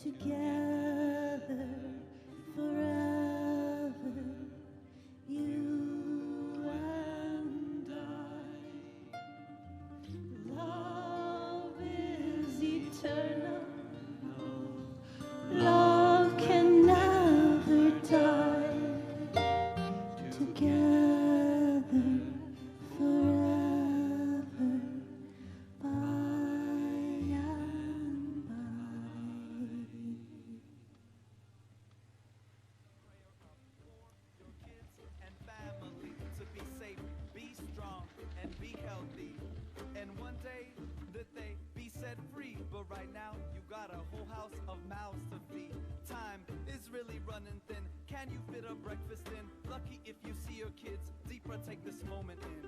together forever, you and I. Love is eternal. Love can never die. Together forever, by and by. And family to be safe, be strong, and be healthy. And one day that they be set free. But right now, you got a whole house of mouths to feed. Time is really running thin. Can you fit a breakfast in? Lucky if you see your kids. Deeper, take this moment in.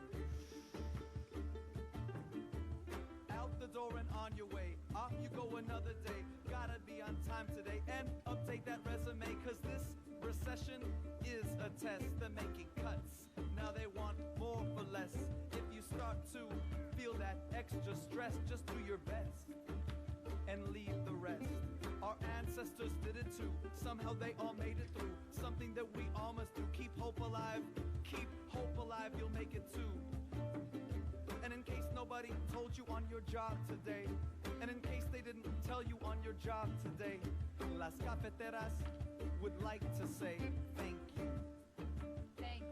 Out the door and on your way. Off you go another day. Gotta be on time today and update that resume. Cause this recession is a test. They're making cuts. Now they want more for less. If you start to feel that extra stress, just do your best and leave the rest. Our ancestors did it too. Somehow they all made it through. Something that we all must do. Keep hope alive. Keep hope alive. You'll make it too. And in case nobody told you on your job today, and in case they didn't tell you on your job today, Las Cafeteras would like to say thank you. Thank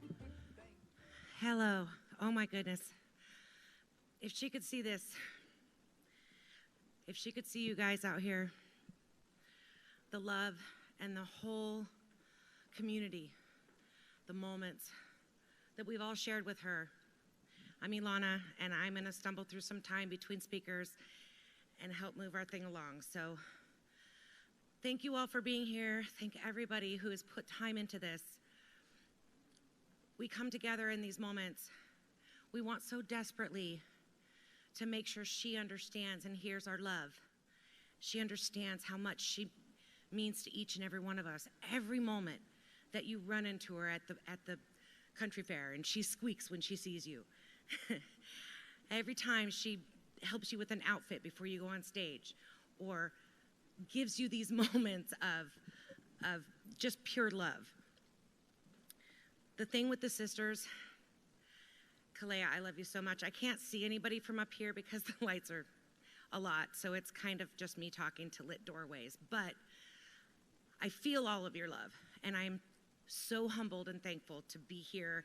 you. Hello. Oh my goodness. If she could see this, if she could see you guys out here, the love and the whole community, the moments that we've all shared with her. I'm Ilana, and I'm going to stumble through some time between speakers and help move our thing along. So thank you all for being here. Thank everybody who has put time into this. We come together in these moments. We want so desperately to make sure she understands and hears our love. She understands how much she means to each and every one of us. Every moment that you run into her at the country fair and she squeaks when she sees you. Every time she helps you with an outfit before you go on stage, or gives you these moments of just pure love. The thing with the sisters, Kassiah, I love you so much. I can't see anybody from up here because the lights are a lot, so it's kind of just me talking to lit doorways. But I feel all of your love, and I'm so humbled and thankful to be here.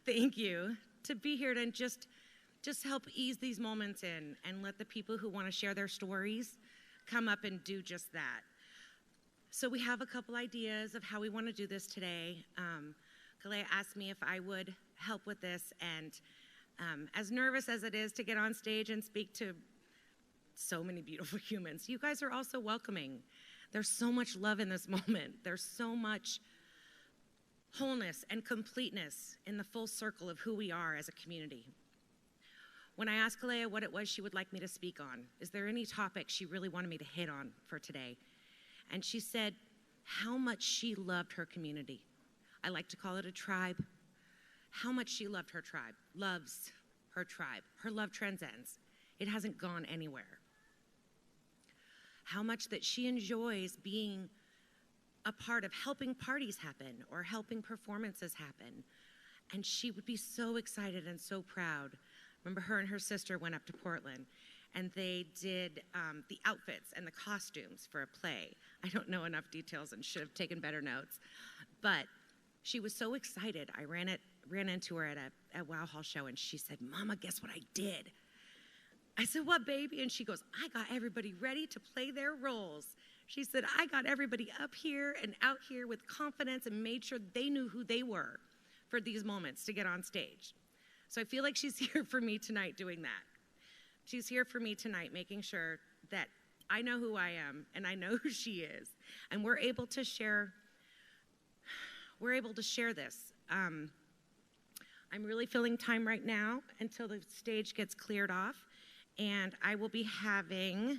Thank you. To be here and just help ease these moments in and let the people who want to share their stories come up and do just that. So we have a couple ideas of how we want to do this today. Kassiah asked me if I would help with this, and as nervous as it is to get on stage and speak to so many beautiful humans, you guys are also welcoming. There's so much love in this moment. There's so much wholeness and completeness in the full circle of who we are as a community. When I asked Kassiah what it was she would like me to speak on, is there any topic she really wanted me to hit on for today? And she said how much she loved her community. I like to call it a tribe. How much she loved her tribe, loves her tribe. Her love transcends. It hasn't gone anywhere. How much that she enjoys being a part of helping parties happen or helping performances happen. And she would be so excited and so proud. Remember, her and her sister went up to Portland and they did the outfits and the costumes for a play. I don't know enough details and should have taken better notes. But she was so excited. I ran into her at a Wow Hall show and she said, "Mama, guess what I did?" I said, "What, baby?" And she goes, "I got everybody ready to play their roles." She said, "I got everybody up here and out here with confidence and made sure they knew who they were for these moments to get on stage." So I feel like she's here for me tonight doing that. She's here for me tonight making sure that I know who I am and I know who she is. And we're able to share this. I'm really filling time right now until the stage gets cleared off. And I will be having,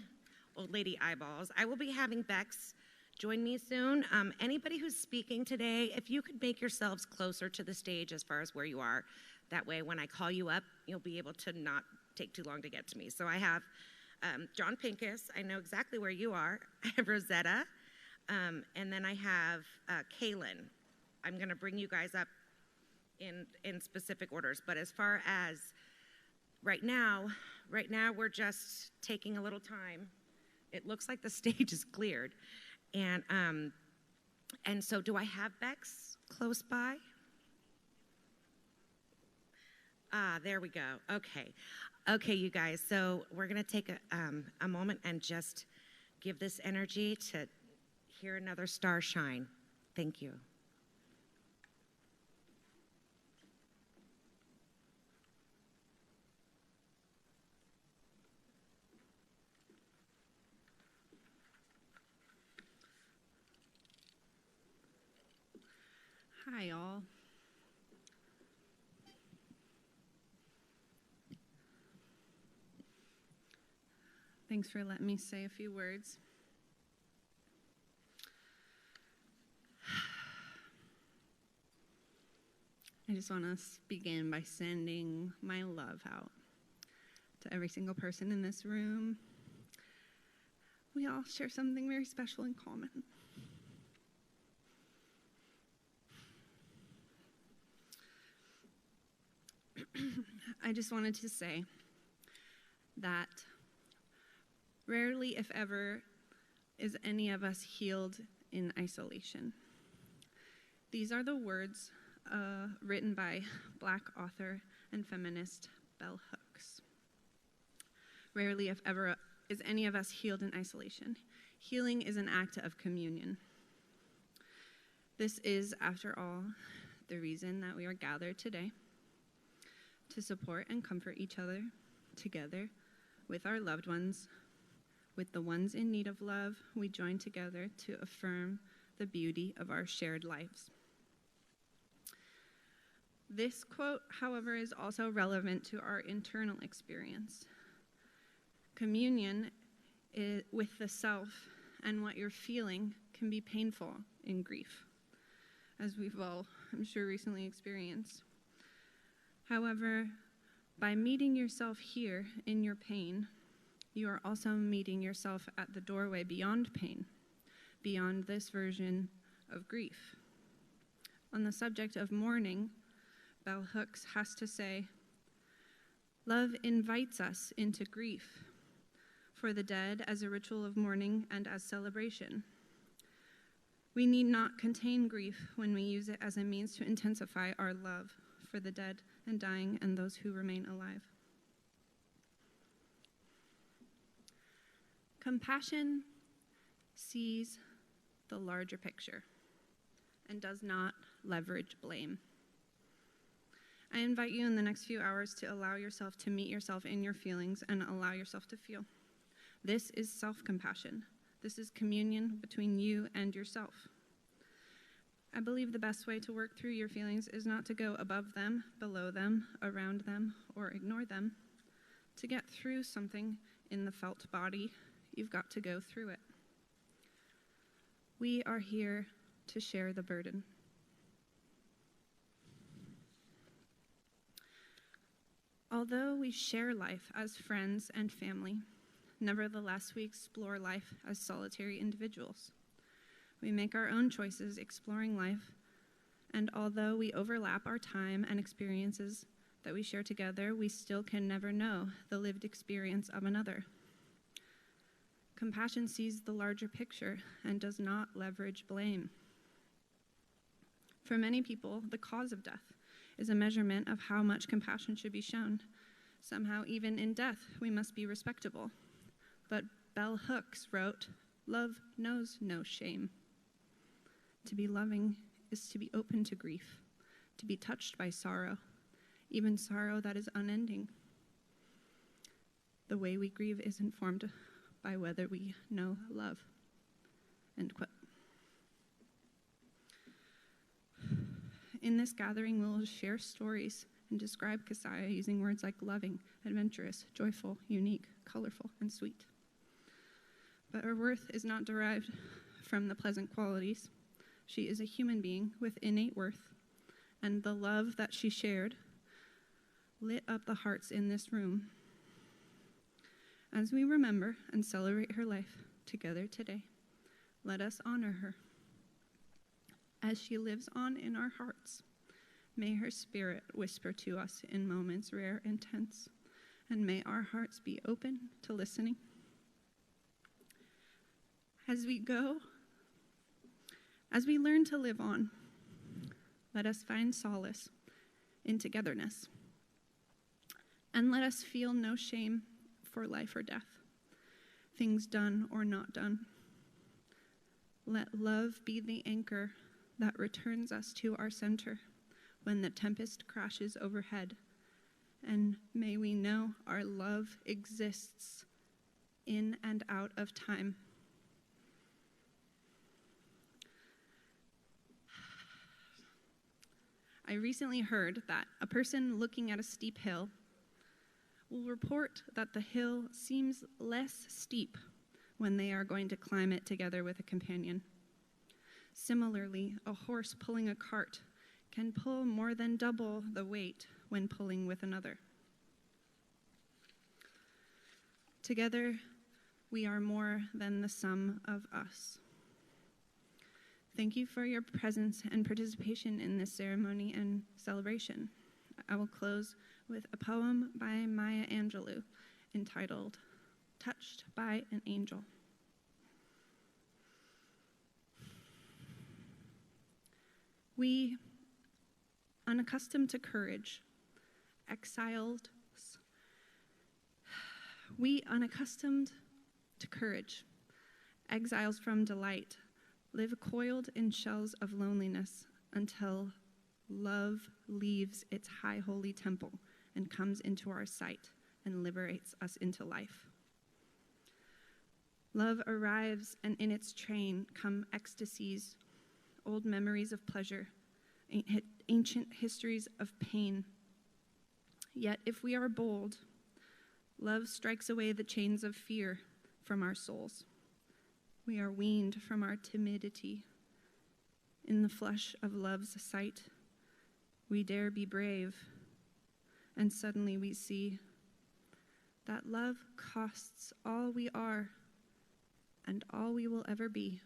old lady eyeballs, I will be having Bex join me soon. Anybody who's speaking today, if you could make yourselves closer to the stage as far as where you are, that way when I call you up, you'll be able to not take too long to get to me. So I have John Pincus. I know exactly where you are. I have Rosetta. And then I have Kaylin. I'm going to bring you guys up in specific orders. But as far as right now we're just taking a little time. It looks like the stage is cleared. And so do I have Bex close by? There we go. Okay, you guys. So we're going to take a moment and just give this energy to hear another star shine. Thank you. Hi, all. Thanks for letting me say a few words. I just want to begin by sending my love out to every single person in this room. We all share something very special in common. I just wanted to say that rarely, if ever, is any of us healed in isolation. These are the words written by Black author and feminist Bell Hooks. Rarely, if ever, is any of us healed in isolation. Healing is an act of communion. This is, after all, the reason that we are gathered today, to support and comfort each other together with our loved ones, with the ones in need of love. We join together to affirm the beauty of our shared lives. This quote, however, is also relevant to our internal experience. Communion with the self and what you're feeling can be painful in grief, as we've all, I'm sure, recently experienced. However, by meeting yourself here in your pain, you are also meeting yourself at the doorway beyond pain, beyond this version of grief. On the subject of mourning, Bell Hooks has to say, "Love invites us into grief, for the dead as a ritual of mourning and as celebration. We need not contain grief when we use it as a means to intensify our love for the dead and dying and those who remain alive." Compassion sees the larger picture and does not leverage blame. I invite you in the next few hours to allow yourself to meet yourself in your feelings and allow yourself to feel. This is self-compassion. This is communion between you and yourself. I believe the best way to work through your feelings is not to go above them, below them, around them, or ignore them. To get through something in the felt body, you've got to go through it. We are here to share the burden. Although we share life as friends and family, nevertheless we explore life as solitary individuals. We make our own choices exploring life, and although we overlap our time and experiences that we share together, we still can never know the lived experience of another. Compassion sees the larger picture and does not leverage blame. For many people, the cause of death is a measurement of how much compassion should be shown. Somehow, even in death, we must be respectable. But Bell Hooks wrote, "Love knows no shame." To be loving is to be open to grief, to be touched by sorrow, even sorrow that is unending. The way we grieve is informed by whether we know love. End quote. In this gathering, we will share stories and describe Kassiah using words like loving, adventurous, joyful, unique, colorful, and sweet. But her worth is not derived from the pleasant qualities. She is a human being with innate worth, and the love that she shared lit up the hearts in this room. As we remember and celebrate her life together today, let us honor her. As she lives on in our hearts, may her spirit whisper to us in moments rare and tense, and may our hearts be open to listening. As we learn to live on, let us find solace in togetherness, and let us feel no shame for life or death, things done or not done. Let love be the anchor that returns us to our center when the tempest crashes overhead, and may we know our love exists in and out of time. I recently heard that a person looking at a steep hill will report that the hill seems less steep when they are going to climb it together with a companion. Similarly, a horse pulling a cart can pull more than double the weight when pulling with another. Together, we are more than the sum of us. Thank you for your presence and participation in this ceremony and celebration. I will close with a poem by Maya Angelou entitled, Touched by an Angel. We, unaccustomed to courage, exiles from delight, live coiled in shells of loneliness until love leaves its high holy temple and comes into our sight and liberates us into life. Love arrives, and in its train come ecstasies, old memories of pleasure, ancient histories of pain. Yet if we are bold, love strikes away the chains of fear from our souls. We are weaned from our timidity. In the flush of love's sight, we dare be brave, and suddenly we see that love costs all we are and all we will ever be.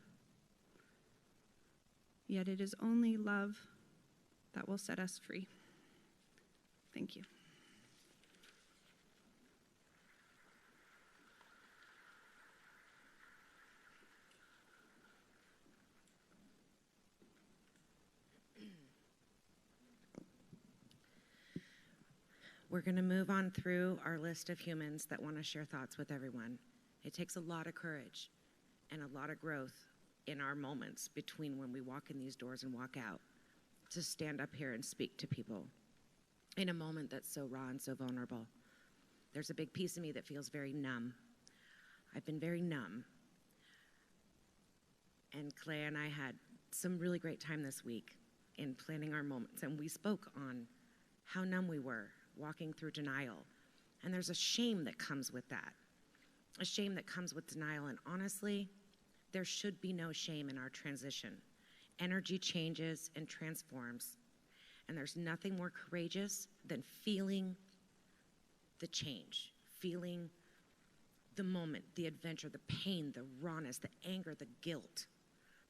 Yet it is only love that will set us free. Thank you. We're going to move on through our list of humans that want to share thoughts with everyone. It takes a lot of courage and a lot of growth in our moments between when we walk in these doors and walk out to stand up here and speak to people in a moment that's so raw and so vulnerable. There's a big piece of me that feels very numb. I've been very numb. And Clay and I had some really great time this week in planning our moments, and we spoke on how numb we were walking through denial. And there's a shame that comes with that, a shame that comes with denial. And honestly, there should be no shame in our transition. Energy changes and transforms, and there's nothing more courageous than feeling the change, feeling the moment, the adventure, the pain, the rawness, the anger, the guilt.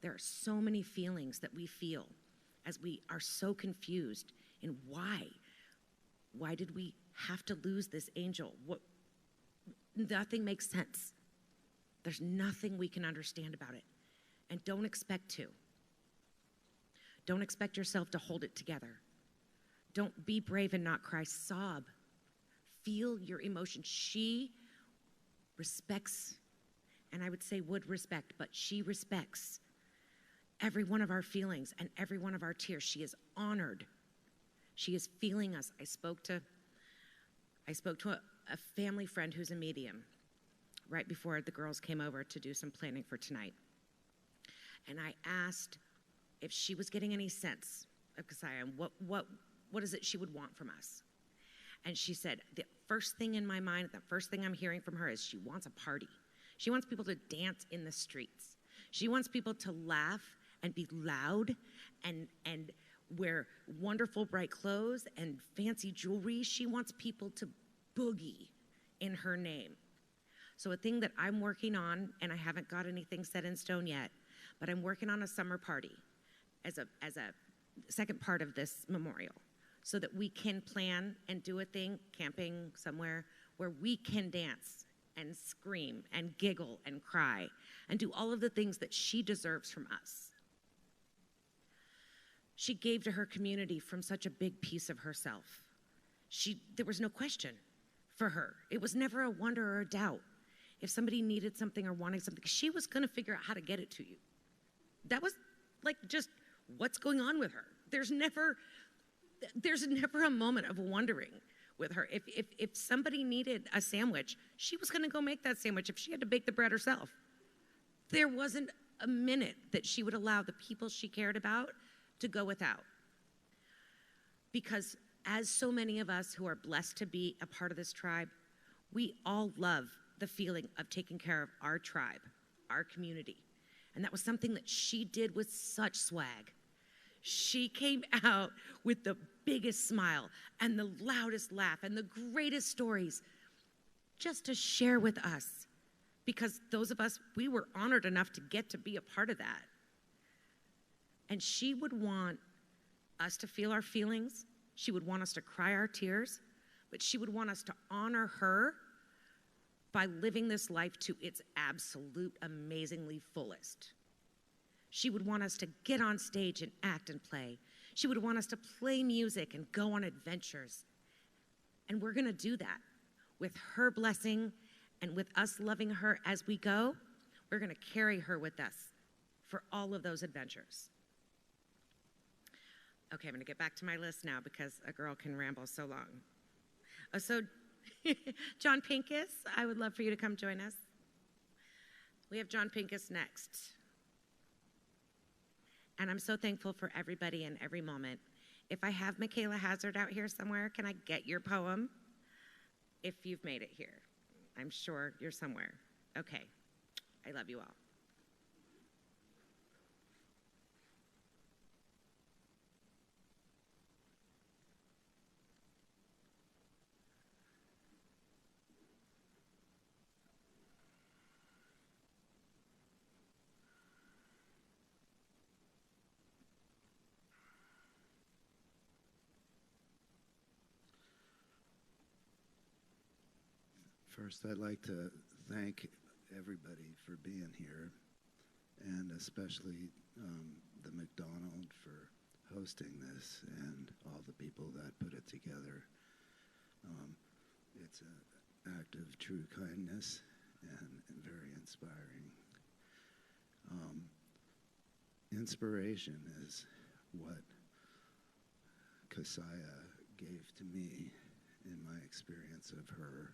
There are so many feelings that we feel as we are so confused in why. Why did we have to lose this angel? Nothing makes sense. There's nothing we can understand about it. And don't expect to. Don't expect yourself to hold it together. Don't be brave and not cry. Sob. Feel your emotions. She respects, and I would say would respect, but she respects every one of our feelings and every one of our tears. She is honored. She is feeling us. I spoke to a family friend who's a medium right before the girls came over to do some planning for tonight. And I asked if she was getting any sense of Kassiah and what is it she would want from us. And she said, the first thing in my mind, the first thing I'm hearing from her is she wants a party. She wants people to dance in the streets. She wants people to laugh and be loud and wear wonderful bright clothes and fancy jewelry. She wants people to boogie in her name. So a thing that I'm working on, and I haven't got anything set in stone yet, but I'm working on a summer party as a second part of this memorial, so that we can plan and do a thing, camping somewhere, where we can dance and scream and giggle and cry and do all of the things that she deserves from us. She gave to her community from such a big piece of herself. There was no question for her. It was never a wonder or a doubt. If somebody needed something or wanted something, she was going to figure out how to get it to you. That was like just what's going on with her. There's never a moment of wondering with her. If somebody needed a sandwich, she was going to go make that sandwich if she had to bake the bread herself. There wasn't a minute that she would allow the people she cared about to go without. Because as so many of us who are blessed to be a part of this tribe, we all love the feeling of taking care of our tribe, our community. And that was something that she did with such swag. She came out with the biggest smile and the loudest laugh and the greatest stories just to share with us. Because those of us, we were honored enough to get to be a part of that. And she would want us to feel our feelings. She would want us to cry our tears. But she would want us to honor her by living this life to its absolute, amazingly fullest. She would want us to get on stage and act and play. She would want us to play music and go on adventures. And we're going to do that with her blessing and with us loving her as we go. We're going to carry her with us for all of those adventures. Okay, I'm going to get back to my list now because a girl can ramble so long. So, John Pincus, I would love for you to come join us. We have John Pincus next. And I'm so thankful for everybody in every moment. If I have Michaela Hazard out here somewhere, can I get your poem? If you've made it here. I'm sure you're somewhere. Okay. I love you all. First, I'd like to thank everybody for being here, and especially the McDonald for hosting this and all the people that put it together. It's an act of true kindness and very inspiring. Inspiration is what Kassiah gave to me in my experience of her.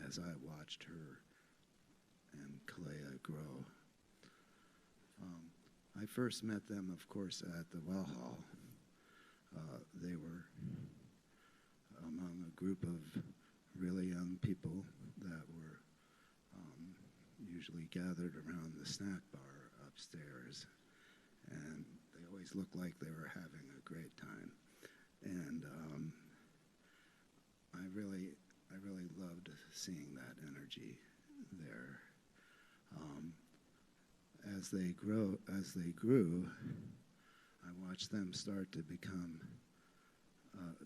As I watched her and Kassiah grow. I first met them, of course, at the Well Hall. They were among a group of really young people that were usually gathered around the snack bar upstairs. And they always looked like they were having a great time. And I really loved seeing that energy there. As they grew, I watched them start to become,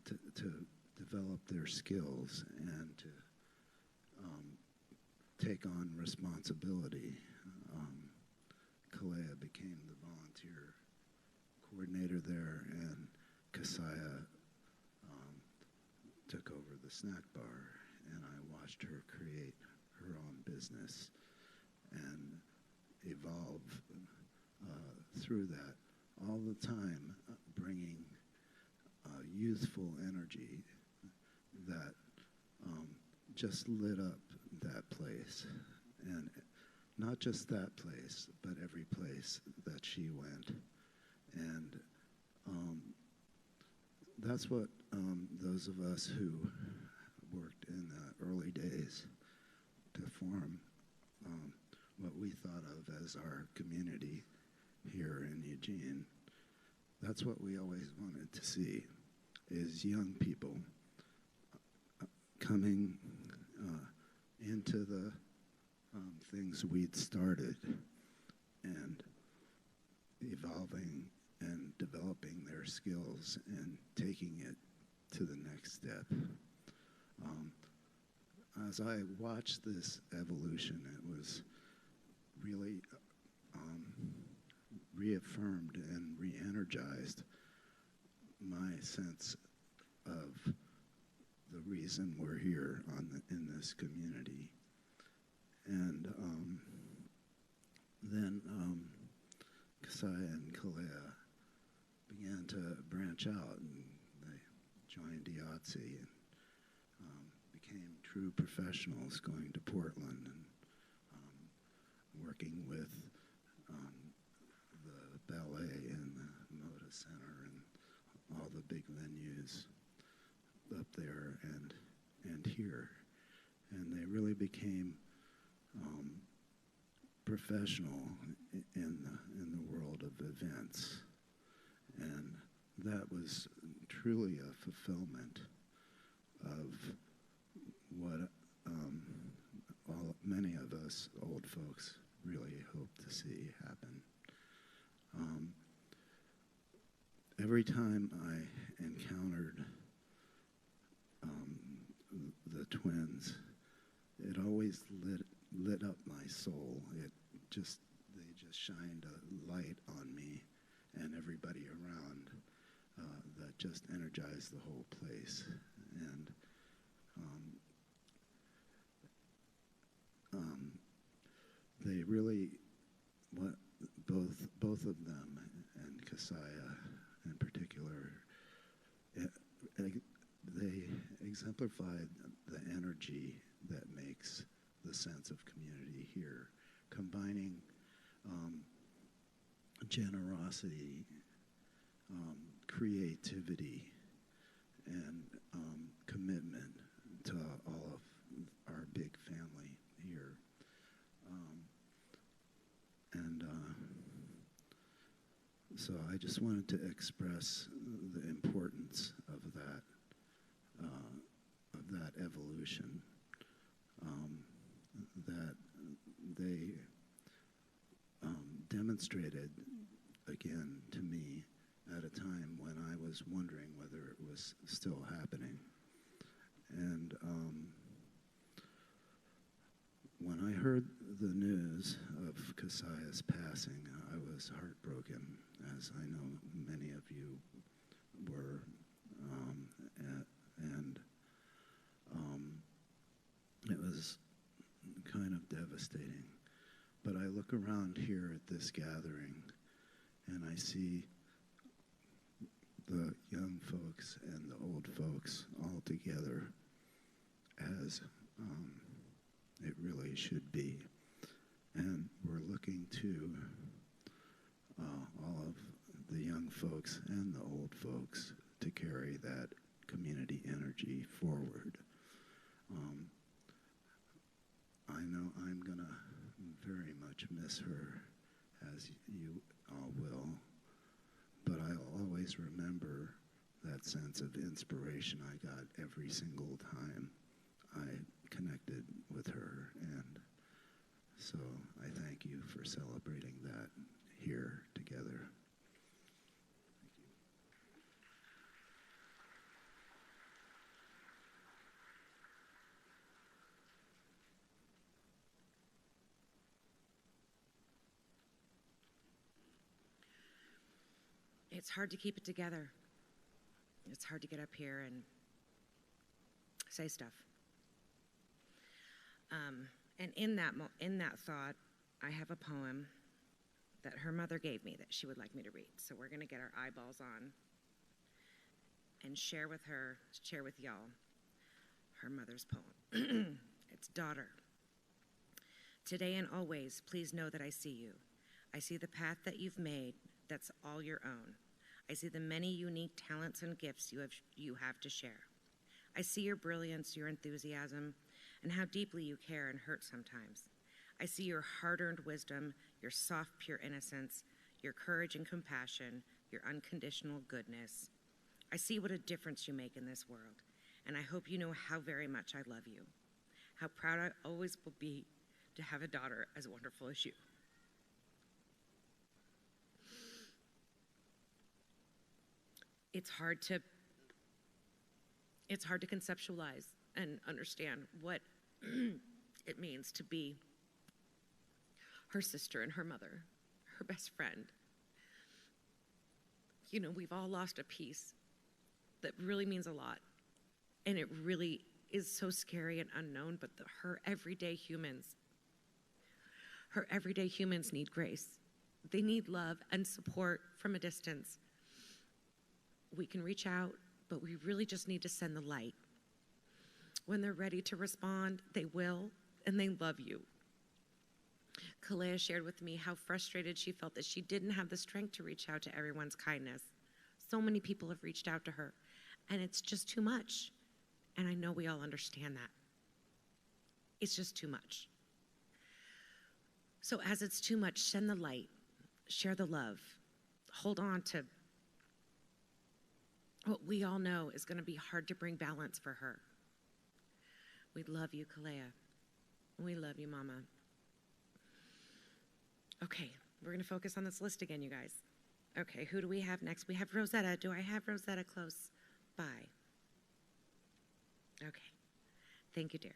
to develop their skills and to take on responsibility. Kassiah became the volunteer coordinator there, and Kassiah took over the snack bar, and I watched her create her own business and evolve through that, all the time bringing youthful energy that just lit up that place. And not just that place, but every place that she went. And that's what those of us who worked in the early days to form what we thought of as our community here in Eugene, that's what we always wanted to see, is young people coming into the things we'd started and evolving and developing their skills and taking it to the next step. As I watched this evolution, it was really reaffirmed and re-energized my sense of the reason we're here in this community. And then Kassiah and Kassiah began to branch out, and they joined IATSE and became true professionals, going to Portland and working with the ballet and the Moda Center and all the big venues up there and here. And they really became professional in the world of events. And that was truly a fulfillment of what many of us old folks really hope to see happen. Every time I encountered the twins, it always lit up my soul. They just shined a light on me and everybody around that just energized the whole place. And they really, both of them, and Kassiah in particular, they exemplified the energy that makes the sense of community here, combining generosity, creativity, and commitment to all of our big family here. So I just wanted to express the importance of that evolution, that they demonstrated again to me at a time when I was wondering whether it was still happening. And when I heard the news of Kassiah's passing, I was heartbroken, as I know many of you were, and it was kind of devastating. But I look around here at this gathering, and I see the young folks and the old folks all together as it really should be. And we're looking to all of the young folks and the old folks to carry that community energy forward. I know I'm gonna very much miss her, as you all will, but I'll always remember that sense of inspiration I got every single time I connected with her. And so I thank you for celebrating that here together. Thank you. It's hard to keep it together. It's hard to get up here and say stuff. And in that thought, I have a poem that her mother gave me that she would like me to read. So we're going to get our eyeballs on and share with y'all, her mother's poem. It's Daughter. Today and always, please know that I see you. I see the path that you've made that's all your own. I see the many unique talents and gifts you have to share. I see your brilliance, your enthusiasm, and how deeply you care and hurt sometimes. I see your hard-earned wisdom, your soft, pure innocence, your courage and compassion, your unconditional goodness. I see what a difference you make in this world, and I hope you know how very much I love you, how proud I always will be to have a daughter as wonderful as you. It's hard to conceptualize and understand what it means to be her sister and her mother, her best friend. You know, we've all lost a piece that really means a lot, and it really is so scary and unknown, but her everyday humans need grace. They need love and support from a distance. We can reach out, but we really just need to send the light. When they're ready to respond, they will, and they love you. Kassiah shared with me how frustrated she felt that she didn't have the strength to reach out to everyone's kindness. So many people have reached out to her, and it's just too much. And I know we all understand that. It's just too much. So as it's too much, send the light, share the love, hold on to what we all know is going to be hard to bring balance for her. We love you, Kassiah. We love you, Mama. Okay, we're going to focus on this list again, you guys. Okay, who do we have next? We have Rosetta. Do I have Rosetta close by? Okay. Thank you, dear.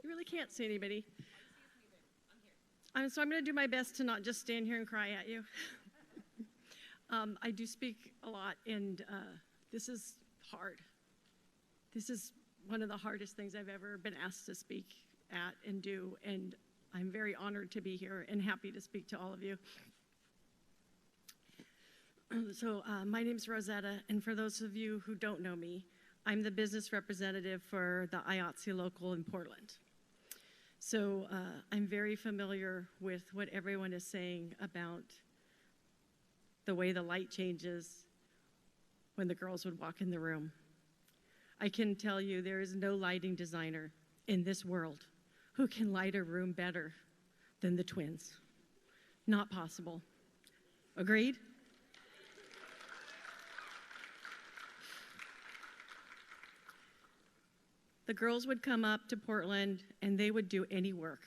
You really can't see anybody. So I'm going to do my best to not just stand here and cry at you. I do speak a lot, and this is hard. This is one of the hardest things I've ever been asked to speak at and do, and I'm very honored to be here and happy to speak to all of you. So my name's Rosetta, and for those of you who don't know me, I'm the business representative for the IATSE local in Portland. So I'm very familiar with what everyone is saying about the way the light changes when the girls would walk in the room. I can tell you there is no lighting designer in this world who can light a room better than the twins. Not possible. Agreed? The girls would come up to Portland and they would do any work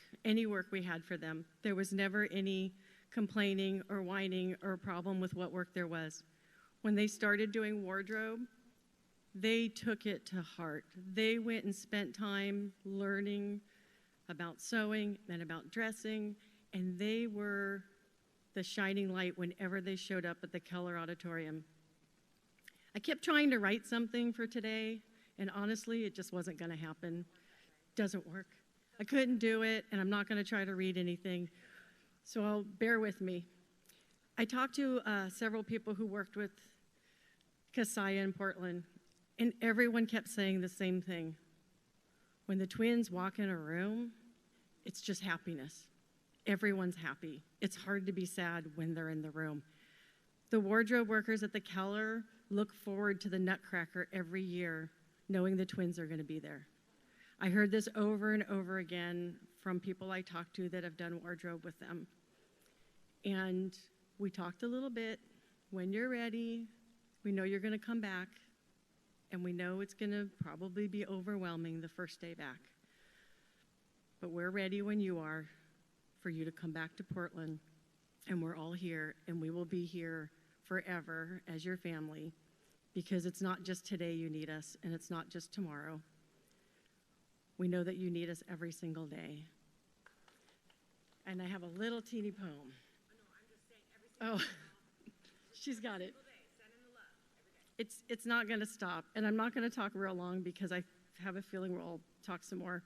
we had for them. There was never any complaining or whining or problem with what work there was. When they started doing wardrobe, they took it to heart. They went and spent time learning about sewing and about dressing, and they were the shining light whenever they showed up at the Keller Auditorium. I kept trying to write something for today, and honestly, it just wasn't going to happen. Doesn't work. I couldn't do it, and I'm not going to try to read anything, so bear with me. I talked to several people who worked with Kassiah in Portland, and everyone kept saying the same thing. When the twins walk in a room, it's just happiness. Everyone's happy. It's hard to be sad when they're in the room. The wardrobe workers at the Keller look forward to the Nutcracker every year, knowing the twins are going to be there. I heard this over and over again from people I talked to that have done wardrobe with them. And we talked a little bit. When you're ready, we know you're going to come back, and we know it's going to probably be overwhelming the first day back. But we're ready when you are for you to come back to Portland, and we're all here, and we will be here forever as your family, because it's not just today you need us, and it's not just tomorrow. We know that you need us every single day. And I have a little teeny poem. Oh, she's got it. It's not going to stop, and I'm not going to talk real long because I have a feeling we'll talk some more.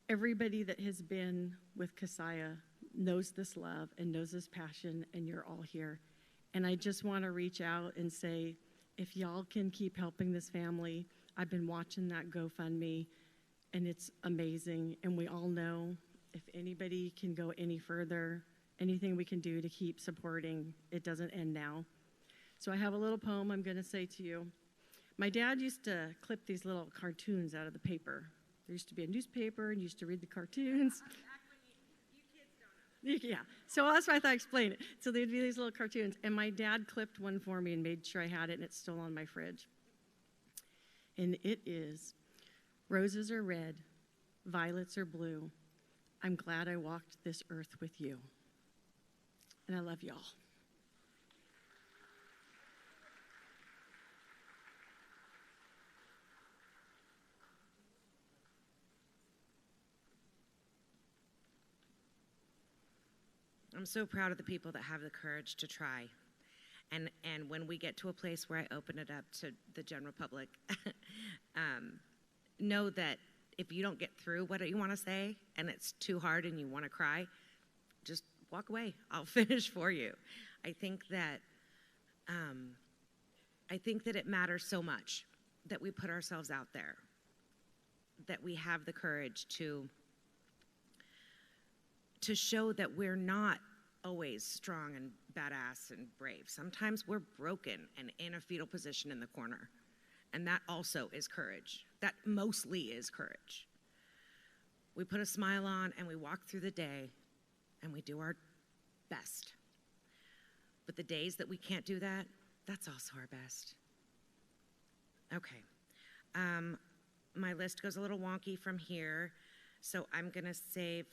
Everybody that has been with Kassiah knows this love and knows this passion, and you're all here. And I just want to reach out and say, if y'all can keep helping this family, I've been watching that GoFundMe, and it's amazing. And we all know if anybody can go any further, anything we can do to keep supporting, it doesn't end now. So I have a little poem I'm going to say to you. My dad used to clip these little cartoons out of the paper. There used to be a newspaper and used to read the cartoons. Yeah, so that's why I thought I'd explain it. So there'd be these little cartoons, and my dad clipped one for me and made sure I had it, and it's still on my fridge. And it is, roses are red, violets are blue. I'm glad I walked this earth with you. And I love y'all. I'm so proud of the people that have the courage to try. And when we get to a place where I open it up to the general public, know that if you don't get through what you want to say and it's too hard and you want to cry, just walk away. I'll finish for you. I think that it matters so much that we put ourselves out there, that we have the courage to show that we're not always strong and badass and brave. Sometimes we're broken and in a fetal position in the corner. And that also is courage. That mostly is courage. We put a smile on and we walk through the day and we do our best. But the days that we can't do that, that's also our best. Okay. My list goes a little wonky from here, so I'm going to save...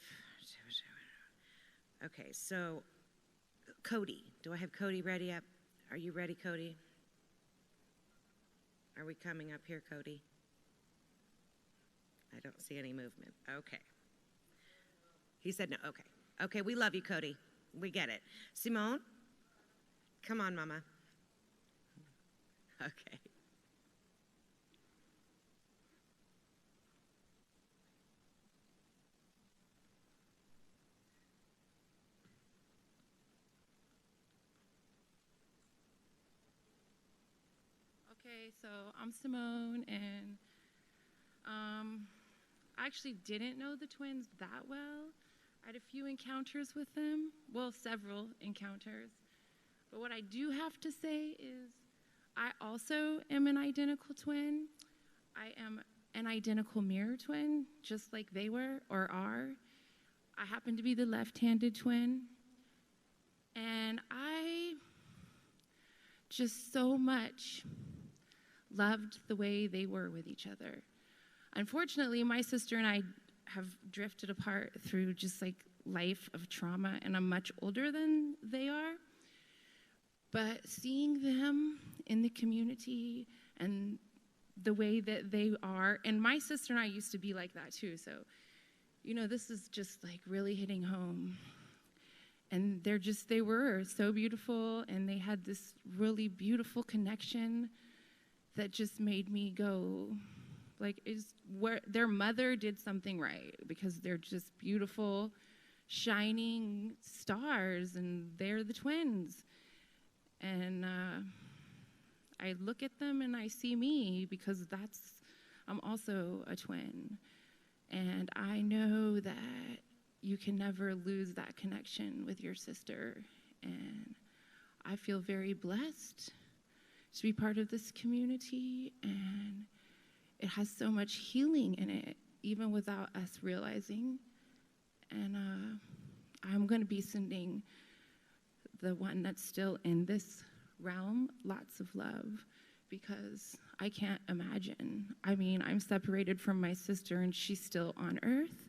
Okay, so Cody. Do I have Cody ready up? Are you ready, Cody? Are we coming up here, Cody? I don't see any movement. Okay. He said no. Okay. Okay, we love you, Cody. We get it. Simone? Come on, Mama. Okay. Okay, so I'm Simone, and I actually didn't know the twins that well. I had a few encounters with them, well, several encounters. But what I do have to say is I also am an identical twin. I am an identical mirror twin, just like they were or are. I happen to be the left-handed twin. And I just so much loved the way they were with each other. Unfortunately, my sister and I have drifted apart through just like life of trauma, and I'm much older than they are. But seeing them in the community and the way that they are, and my sister and I used to be like that too, so, you know, this is just like really hitting home. And they were so beautiful, and they had this really beautiful connection that just made me go, like, their mother did something right, because they're just beautiful, shining stars, and they're the twins. And I look at them and I see me, because I'm also a twin. And I know that you can never lose that connection with your sister. And I feel very blessed to be part of this community, and it has so much healing in it, even without us realizing. And I'm going to be sending the one that's still in this realm lots of love, because I can't imagine. I mean, I'm separated from my sister, and she's still on earth,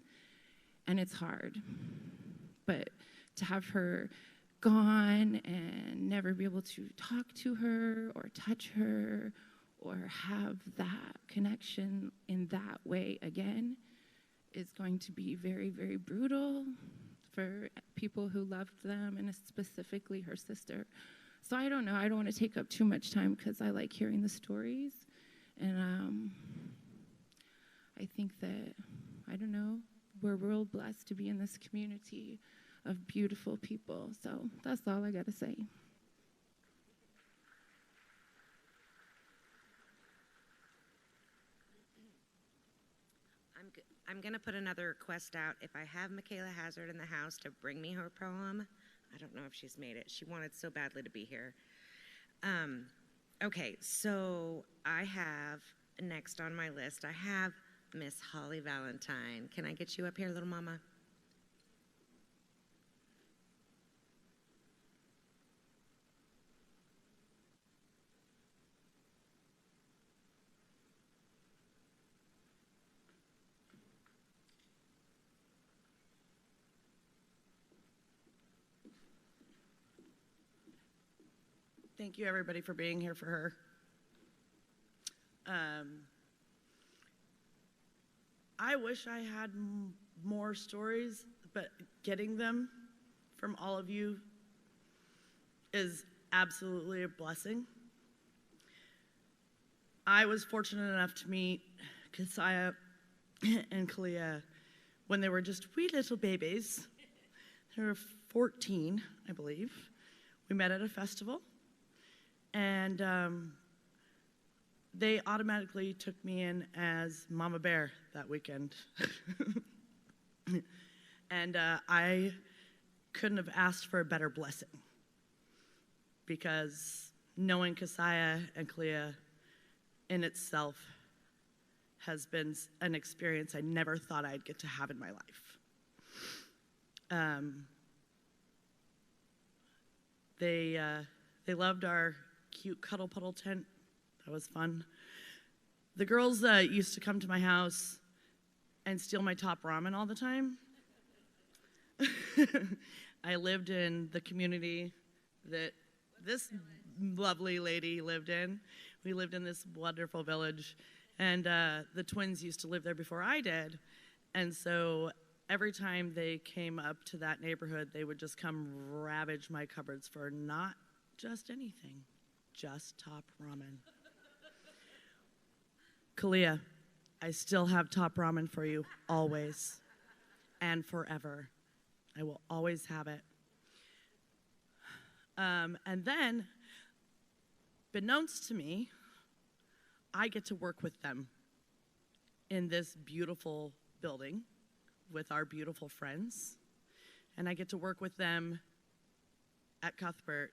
and it's hard. But to have her gone and never be able to talk to her or touch her or have that connection in that way again is going to be very, very brutal for people who loved them, and specifically her sister. So I don't know. I don't want to take up too much time, because I like hearing the stories. And I think that, I don't know, we're real blessed to be in this community of beautiful people. So that's all I got to say. I'm going to put another request out. If I have Michaela Hazard in the house to bring me her poem, I don't know if she's made it. She wanted so badly to be here. Okay, so I have next on my list, I have Miss Holly Valentine. Can I get you up here, little mama? Thank you, everybody, for being here for her. I wish I had more stories, but getting them from all of you is absolutely a blessing. I was fortunate enough to meet Kassiah and Kassiah when they were just wee little babies. They were 14, I believe. We met at a festival. And they automatically took me in as Mama Bear that weekend. And I couldn't have asked for a better blessing, because knowing Kassiah and Kassiah in itself has been an experience I never thought I'd get to have in my life. They loved our cute cuddle puddle tent. That was fun. The girls used to come to my house and steal my top ramen all the time. I lived in the community that this lovely lady lived in. We lived in this wonderful village, and the twins used to live there before I did. And so every time they came up to that neighborhood, they would just come ravage my cupboards for not just anything, just top ramen. Kassiah, I still have top ramen for you, always and forever. I will always have it. And then, beknownst to me, I get to work with them in this beautiful building with our beautiful friends. And I get to work with them at Cuthbert.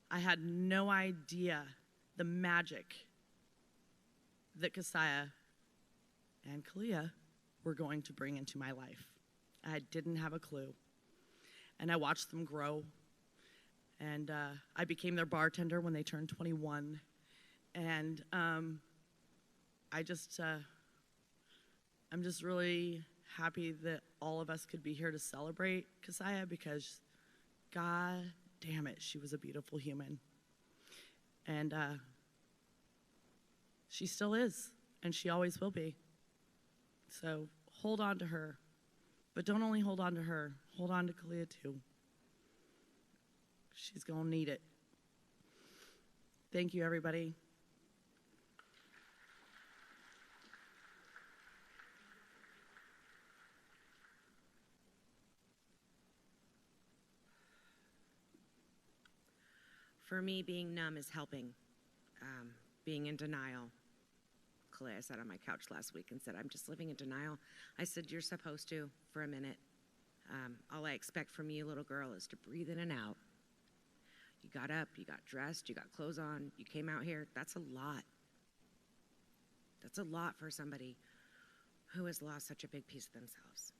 I had no idea the magic that Kassiah and Kassiah were going to bring into my life. I didn't have a clue. And I watched them grow. And I became their bartender when they turned 21. And I'm just really happy that all of us could be here to celebrate Kassiah, because God damn it, she was a beautiful human. And she still is, and she always will be. So hold on to her. But don't only hold on to her, hold on to Kassiah too. She's gonna need it. Thank you, everybody. For me, being numb is helping. Being in denial. Kassiah sat on my couch last week and said, I'm just living in denial. I said, you're supposed to for a minute. All I expect from you, little girl, is to breathe in and out. You got up, you got dressed, you got clothes on, you came out here. That's a lot. That's a lot for somebody who has lost such a big piece of themselves.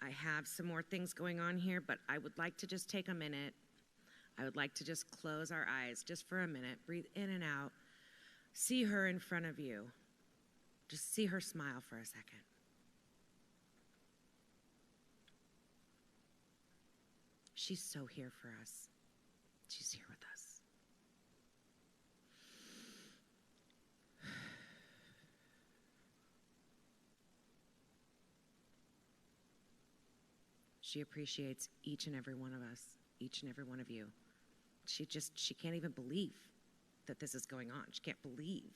I have some more things going on here, but I would like to just take a minute. I would like to just close our eyes just for a minute, breathe in and out, see her in front of you. Just see her smile for a second. She's so here for us. She's here with us. She appreciates each and every one of us, each and every one of you. She can't even believe that this is going on. She can't believe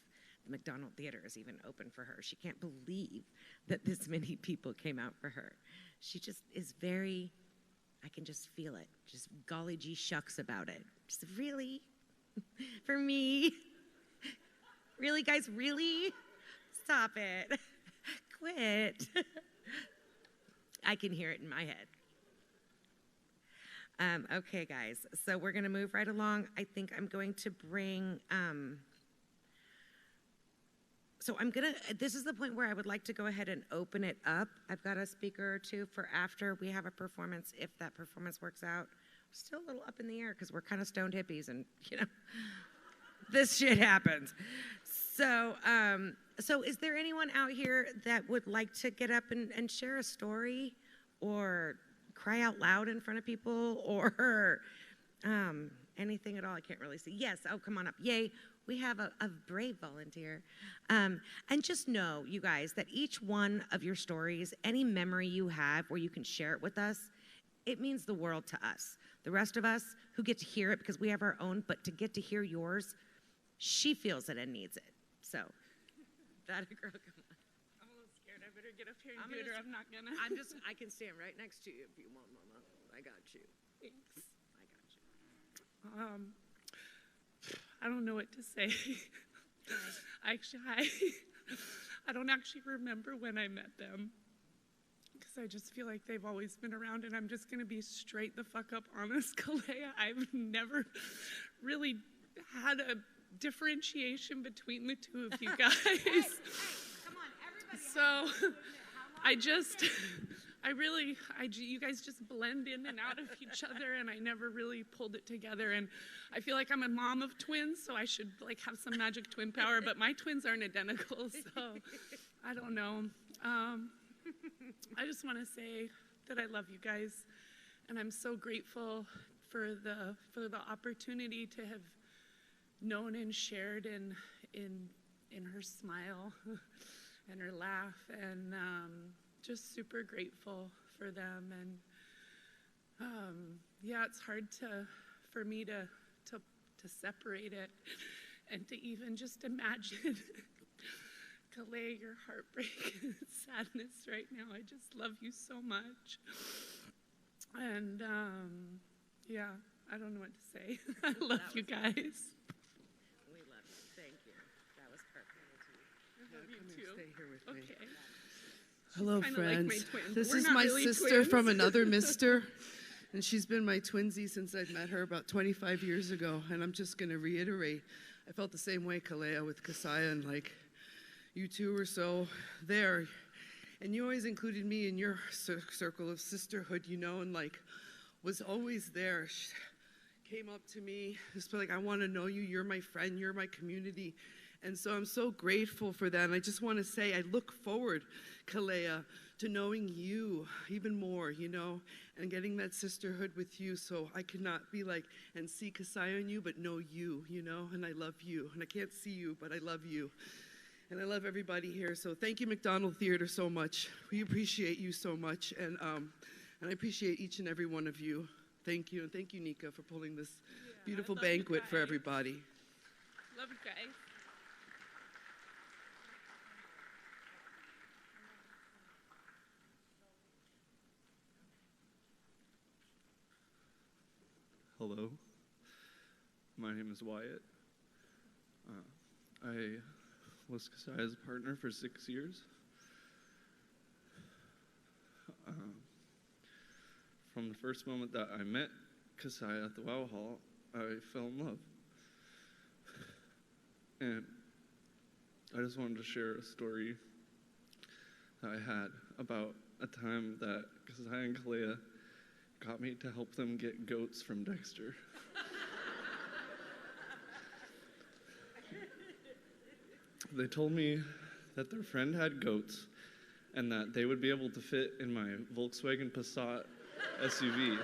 the McDonald Theater is even open for her. She can't believe that this many people came out for her. She just is very, I can just feel it, just golly gee shucks about it. Just really? For me? Really, guys, really? Stop it. Quit. I can hear it in my head. Okay, guys, so we're going to move right along. I think I'm going to bring, this is the point where I would like to go ahead and open it up. I've got a speaker or two for after we have a performance, if that performance works out. Still a little up in the air because we're kind of stoned hippies and, this shit happens. So is there anyone out here that would like to get up and share a story or cry out loud in front of people or anything at all? I can't really see. Yes, oh, come on up. Yay, we have a brave volunteer. And just know, you guys, that each one of your stories, any memory you have where you can share it with us, it means the world to us. The rest of us who get to hear it because we have our own, but to get to hear yours, she feels it and needs it. So, that girl, come on. I'm a little scared. I better get up here and do it, or I'm not gonna. I can stand right next to you if you want, Mama. I got you. Thanks. I got you. I don't know what to say. I don't actually remember when I met them, because I just feel like they've always been around, and I'm just gonna be straight the fuck up honest, Kassiah. I've never really had a differentiation between the two of you guys. Hey, come on, everybody. So you guys just blend in and out of each other, and I never really pulled it together. And I feel like I'm a mom of twins, so I should have some magic twin power, but my twins aren't identical, so I don't know. I just want to say that I love you guys, and I'm so grateful for the opportunity to have known and shared in her smile and her laugh, and just super grateful for them. And it's hard for me to separate it and to even just imagine Kassiah, your heartbreak and sadness right now. I just love you so much. And I don't know what to say. I love you guys. We love you. Thank you. That was perfect. I love you too. Stay here with me. Okay. Hello, Kinda like friends. my twins. This We're is not my really sister twins. from another mister, and she's been my twinsy since I've met her about 25 years ago. And I'm just going to reiterate, I felt the same way, Kassiah, with Kassiah, and you two were so there. And you always included me in your circle of sisterhood, and was always there. She came up to me, just I want to know you. You're my friend. You're my community. And so I'm so grateful for that. And I just want to say I look forward, Kassiah, to knowing you even more, and getting that sisterhood with you, so I could not be and see Kassiah in you, but know you, and I love you. And I can't see you, but I love you. And I love everybody here. So thank you, McDonald Theater, so much. We appreciate you so much. And I appreciate each and every one of you. Thank you. And thank you, Nika, for pulling this beautiful banquet for everybody. Love you guys. Hello, my name is Wyatt. I was Kassiah's partner for 6 years. From the first moment that I met Kassiah at the Wow Hall, I fell in love. And I just wanted to share a story that I had about a time that Kassiah and Kassiah got me to help them get goats from Dexter. They told me that their friend had goats and that they would be able to fit in my Volkswagen Passat SUV,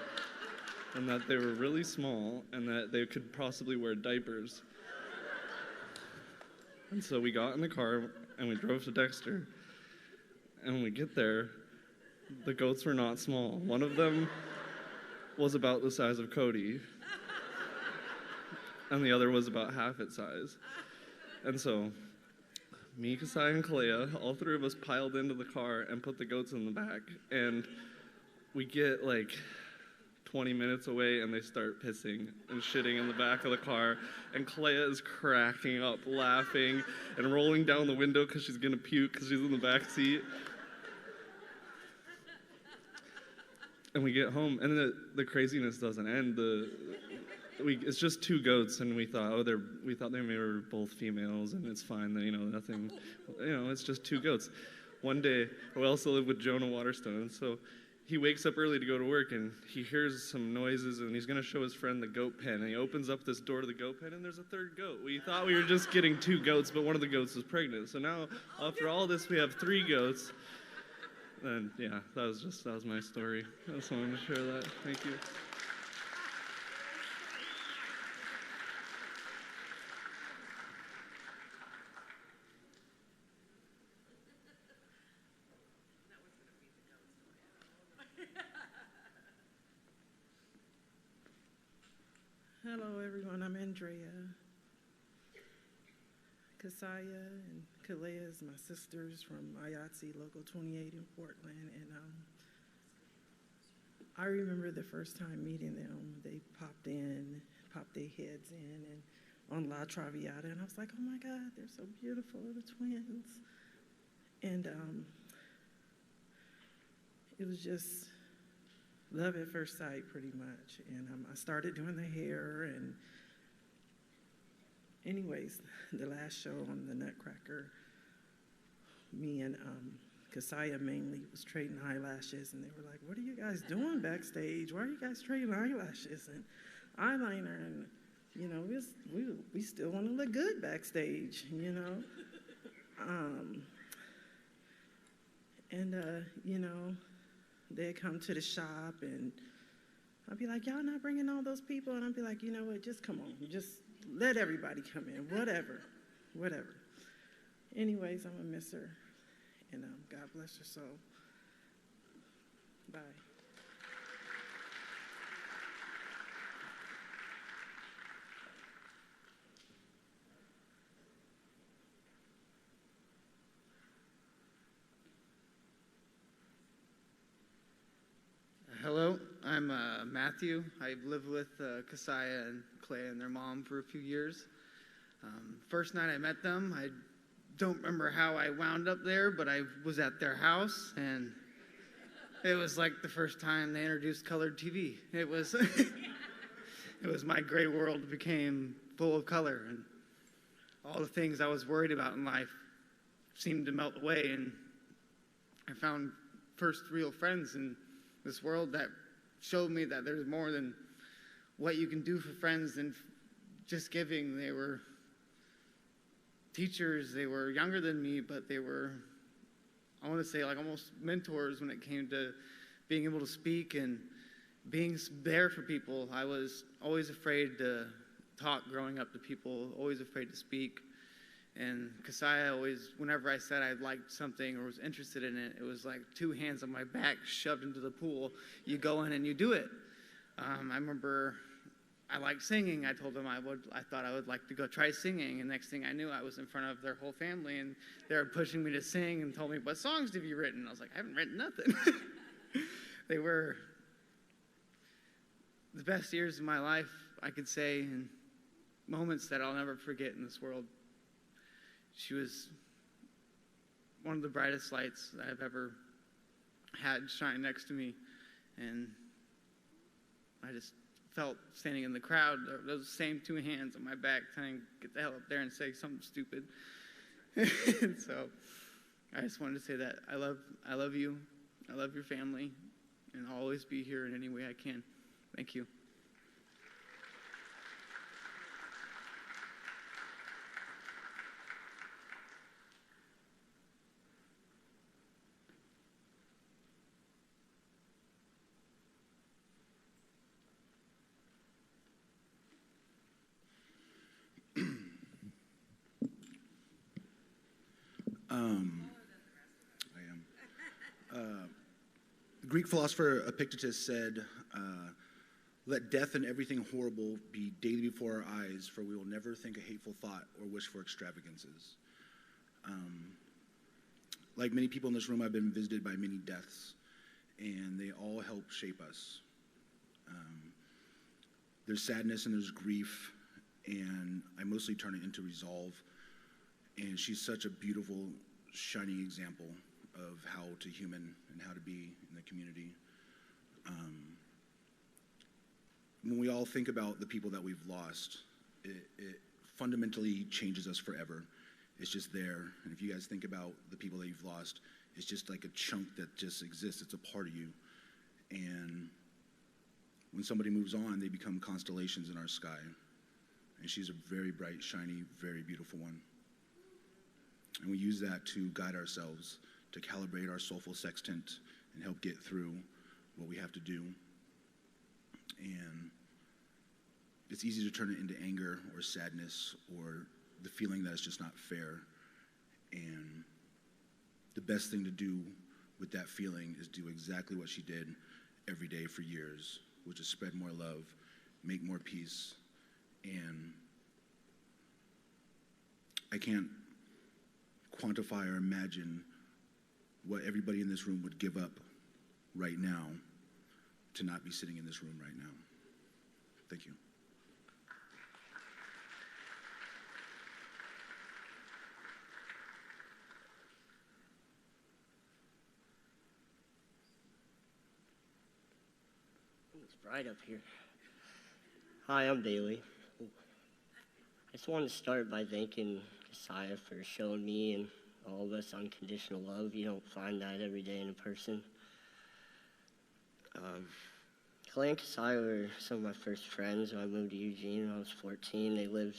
and that they were really small and that they could possibly wear diapers. And so we got in the car and we drove to Dexter, and when we get there, the goats were not small. One of them was about the size of Cody, and the other was about half its size. And so, me, Kassiah, and Kassiah, all three of us piled into the car and put the goats in the back, and we get 20 minutes away and they start pissing and shitting in the back of the car, and Kassiah is cracking up, laughing, and rolling down the window because she's gonna puke because she's in the back seat. And we get home, and the craziness doesn't end. It's just 2 goats, and we thought, we thought they were both females, and it's fine. Nothing. It's just 2 goats. One day, we also live with Jonah Waterstone, and so he wakes up early to go to work, and he hears some noises, and he's going to show his friend the goat pen, and he opens up this door to the goat pen, and there's a 3rd goat. We thought we were just getting 2 goats, but one of the goats was pregnant. So now, after all this, we have 3 goats. And yeah, that was my story. I just wanted to share that. Thank you. Hello, everyone. I'm Andrea. Kassiah and Kassiah is my sisters from IATSE Local 28 in Portland, and I remember the first time meeting them. They popped their heads in, and on La Traviata, and I was like, oh my God, they're so beautiful, the twins. And it was just love at first sight, pretty much. And I started doing their hair, and anyways, the last show on the Nutcracker, me and Kassiah mainly was trading eyelashes, and they were like, what are you guys doing backstage? Why are you guys trading eyelashes and eyeliner? And, we still want to look good backstage, they'd come to the shop, and I'd be like, y'all not bringing all those people? And I'd be like, you know what, just come on, just let everybody come in, whatever. Anyways, I'm gonna miss her, and God bless her soul. Bye. Hello, I'm Matthew. I've lived with Kassiah and Clay and their mom for a few years. First night I met them, I don't remember how I wound up there, but I was at their house, and it was like the first time they introduced colored TV. It was, it was my gray world became full of color, and all the things I was worried about in life seemed to melt away, and I found first real friends in this world that showed me that there's more than what you can do for friends and just giving. They were teachers, they were younger than me, but they were, I want to say, like almost mentors when it came to being able to speak and being there for people. I was always afraid to talk growing up to people, always afraid to speak. And Kassiah always, whenever I said I liked something or was interested in it, it was like 2 hands on my back shoved into the pool. You go in and you do it. I remember I liked singing. I told them I thought I would like to go try singing. And next thing I knew, I was in front of their whole family, and they were pushing me to sing and told me, what songs have you written? I was like, I haven't written nothing. They were the best years of my life, I could say, and moments that I'll never forget in this world. She was one of the brightest lights that I've ever had shine next to me, and I just felt standing in the crowd, those same 2 hands on my back telling, get the hell up there and say something stupid. And so I just wanted to say that I love you, I love your family, and I'll always be here in any way I can. Thank you. The Greek philosopher Epictetus said, let death and everything horrible be daily before our eyes, for we will never think a hateful thought or wish for extravagances. Like many people in this room, I've been visited by many deaths, and they all help shape us. There's sadness and there's grief, and I mostly turn it into resolve. And she's such a beautiful, shining example of how to human and how to be in the community. When we all think about the people that we've lost, it fundamentally changes us forever. It's just there. And if you guys think about the people that you've lost, it's just like a chunk that just exists. It's a part of you. And when somebody moves on, they become constellations in our sky. And she's a very bright, shiny, very beautiful one. And we use that to guide ourselves, to calibrate our soulful sextant and help get through what we have to do. And it's easy to turn it into anger or sadness or the feeling that it's just not fair. And the best thing to do with that feeling is do exactly what she did every day for years, which is spread more love, make more peace. And I can't quantify or imagine what everybody in this room would give up right now to not be sitting in this room right now. Thank you. It's bright up here. Hi, I'm Bailey. I just wanted to start by thanking Kassiah for showing me and all of us unconditional love. You don't find that every day in a person. Clay and Kassiah were some of my first friends when I moved to Eugene when I was 14. They lived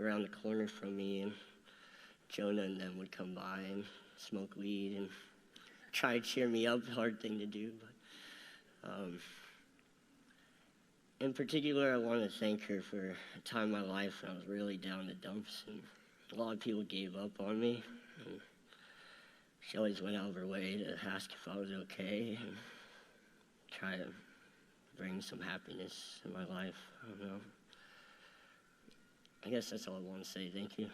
around the corner from me, and Jonah and them would come by and smoke weed and try to cheer me up. Hard thing to do, but in particular, I want to thank her for a time in my life when I was really down in the dumps, and a lot of people gave up on me. And she always went out of her way to ask if I was okay and try to bring some happiness in my life. I don't know. I guess that's all I want to say. Thank you.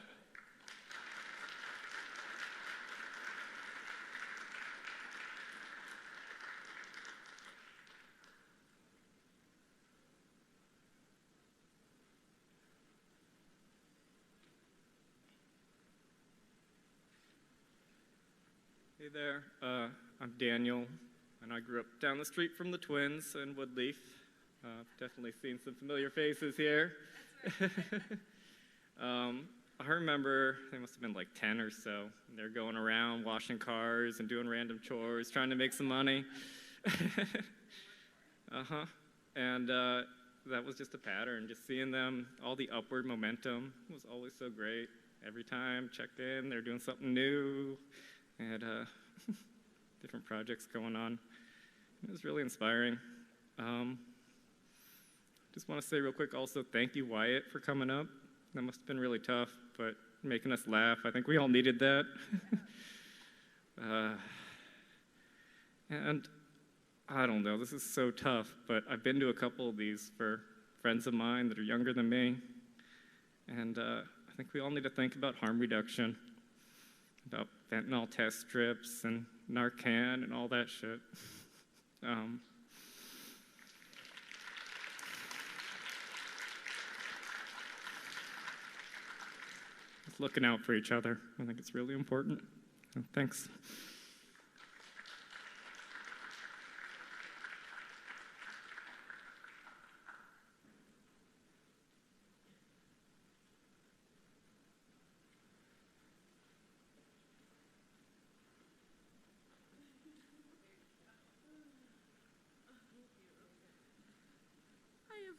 Hey there, I'm Daniel, and I grew up down the street from the twins in Woodleaf. Definitely seen some familiar faces here. I remember they must have been like 10 or so. They're going around washing cars and doing random chores, trying to make some money. And that was just a pattern. Just seeing them, all the upward momentum was always so great. Every time, checked in, they're doing something new. Had different projects going on. It was really inspiring. Just want to say real quick also, thank you, Wyatt, for coming up. That must have been really tough, but making us laugh. I think we all needed that. And I don't know, this is so tough, but I've been to a couple of these for friends of mine that are younger than me. And I think we all need to think about harm reduction, about fentanyl test strips and Narcan and all that shit. Just looking out for each other. I think it's really important. Thanks.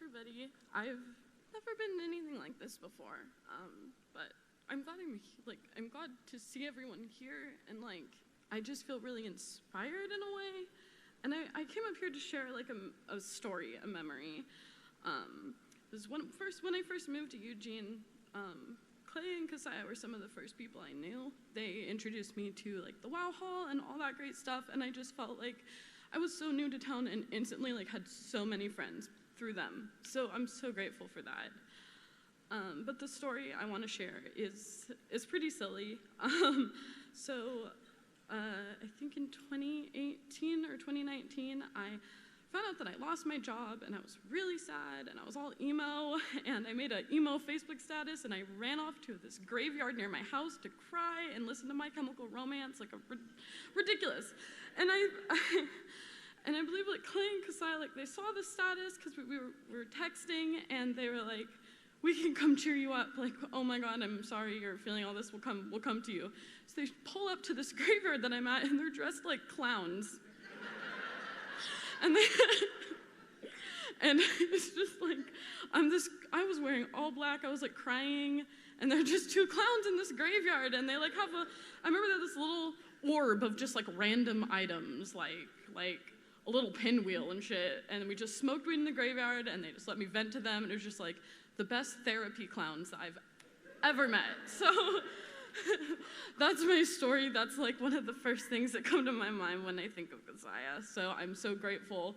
Everybody. I've never been in anything like this before, but I'm glad I'm glad to see everyone here, and I just feel really inspired in a way. And I came up here to share a story, a memory. It was when I first moved to Eugene. Clay and Kassiah were some of the first people I knew. They introduced me to the Wow Hall and all that great stuff, and I just felt like I was so new to town and instantly had so many friends through them. So I'm so grateful for that. But the story I want to share is pretty silly. I think in 2018 or 2019, I found out that I lost my job, and I was really sad, and I was all emo, and I made an emo Facebook status, and I ran off to this graveyard near my house to cry and listen to My Chemical Romance, ridiculous. And And I believe like Clay and Kassiah, like they saw the status because we were texting, and they were like, we can come cheer you up. Like, oh my God, I'm sorry you're feeling all this. We'll come to you. So they pull up to this graveyard that I'm at, and they're dressed like clowns. And it's just like, I was wearing all black. I was like crying, and they're just two clowns in this graveyard, and they like have I remember they had this little orb of just like random items, like a little pinwheel and shit, and we just smoked weed in the graveyard, and they just let me vent to them, and it was just like the best therapy clowns that I've ever met. So that's my story. That's like one of the first things that come to my mind when I think of Kassiah. So I'm so grateful.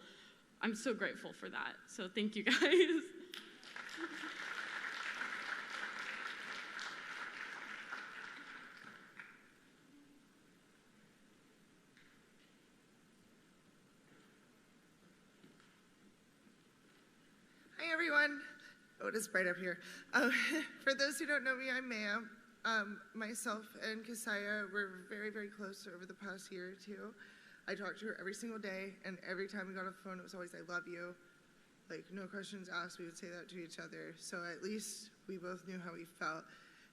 I'm so grateful for that. So thank you guys. Hi, everyone. Oh, it is bright up here. For those who don't know me, I'm Maya. Myself and Kassiah were very, very close over the past year or two. I talked to her every single day, and every time we got off the phone, it was always, I love you. Like, no questions asked, we would say that to each other. So at least we both knew how we felt.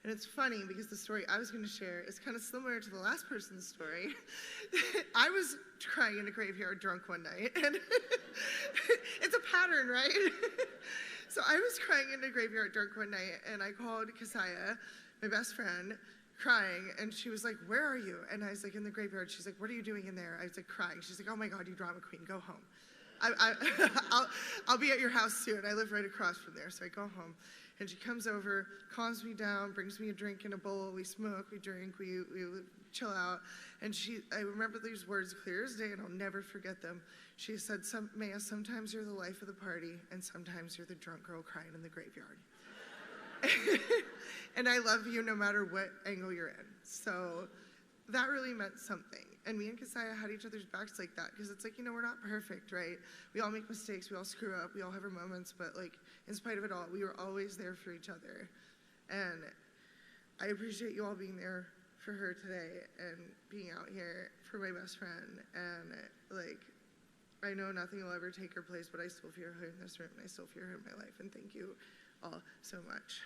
And it's funny because the story I was going to share is kind of similar to the last person's story. I was crying in a graveyard drunk one night, and it's a pattern, right? So I was crying in a graveyard drunk one night, and I called Kassiah, my best friend, crying, and she was like, where are you? And I was like, in the graveyard. She's like, what are you doing in there? I was like, crying. She's like, oh my God, you drama queen, go home. I'll be at your house soon. I live right across from there, so I go home. And she comes over, calms me down, brings me a drink in a bowl. We smoke, we drink, we chill out. And I remember these words clear as day, and I'll never forget them. She said, Maya, sometimes you're the life of the party, and sometimes you're the drunk girl crying in the graveyard. And I love you no matter what angle you're in. So that really meant something. And me and Kassiah had each other's backs like that, because it's like, we're not perfect, right? We all make mistakes, we all screw up, we all have our moments, but like, in spite of it all, we were always there for each other. And I appreciate you all being there for her today and being out here for my best friend. And like, I know nothing will ever take her place, but I still feel her in this room, and I still feel her in my life. And thank you all so much.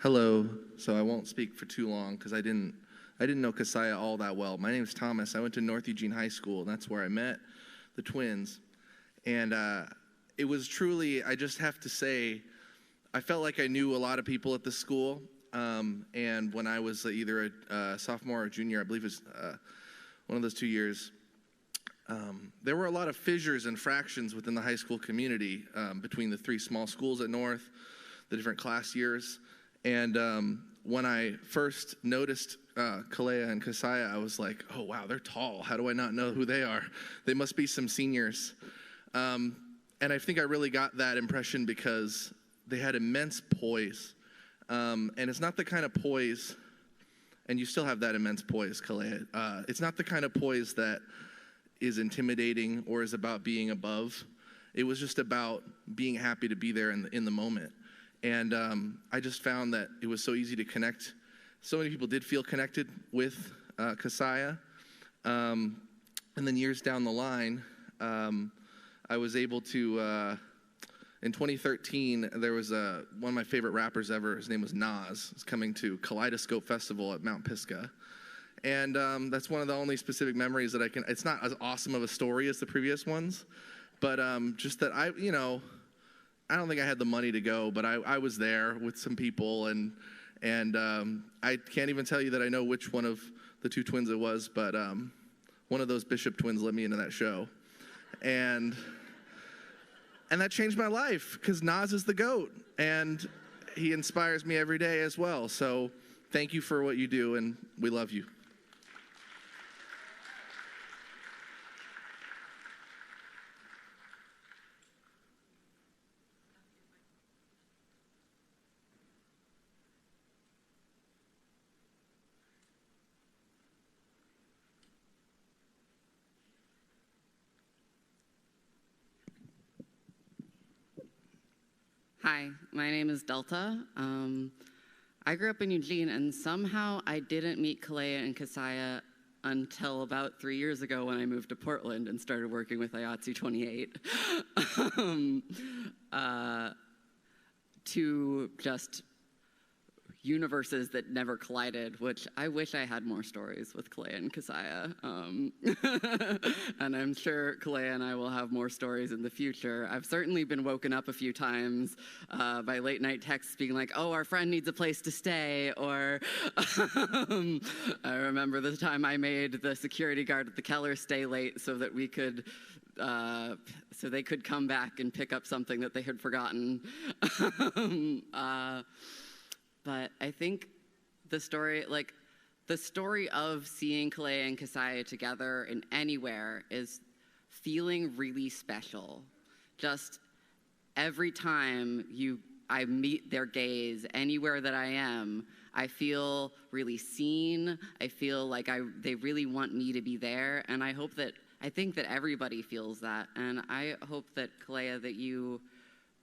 Hello. So I won't speak for too long because I didn't know Kassiah all that well. My name's Thomas. I went to North Eugene High School, and that's where I met the twins. And it was truly, I just have to say, I felt like I knew a lot of people at the school. And when I was either a sophomore or junior, I believe it was one of those 2 years, there were a lot of fissures and fractions within the high school community between the three small schools at North, the different class years. And when I first noticed Kassiah and Kassiah, I was like, oh, wow, they're tall. How do I not know who they are? They must be some seniors. And I think I really got that impression because they had immense poise. And it's not the kind of poise, and you still have that immense poise, Kassiah. It's not the kind of poise that is intimidating or is about being above. It was just about being happy to be there in the moment. And I just found that it was so easy to connect. So many people did feel connected with Kassiah. And then years down the line, I was able to, in 2013, there was one of my favorite rappers ever. His name was Nas. He's coming to Kaleidoscope Festival at Mount Pisgah. And that's one of the only specific memories that it's not as awesome of a story as the previous ones, but just that I don't think I had the money to go, but I was there with some people, and I can't even tell you that I know which one of the two twins it was, but one of those Bishop twins let me into that show. And that changed my life, because Nas is the GOAT, and he inspires me every day as well. So thank you for what you do, and we love you. Hi, my name is Delta. I grew up in Eugene, and somehow I didn't meet Kassiah and Kassiah until about 3 years ago when I moved to Portland and started working with IATSE 28. Two just universes that never collided, which I wish I had more stories with Kassiah and Kassiah. And I'm sure Kassiah and I will have more stories in the future. I've certainly been woken up a few times by late night texts being like, oh, our friend needs a place to stay, or I remember the time I made the security guard at the Keller stay late so that we could so they could come back and pick up something that they had forgotten. But I think the story of seeing Kassiah and Kassiah together in anywhere is feeling really special. Just every time I meet their gaze, anywhere that I am, I feel really seen. I feel like they really want me to be there, and I think that everybody feels that, and I hope that, Kassiah, that you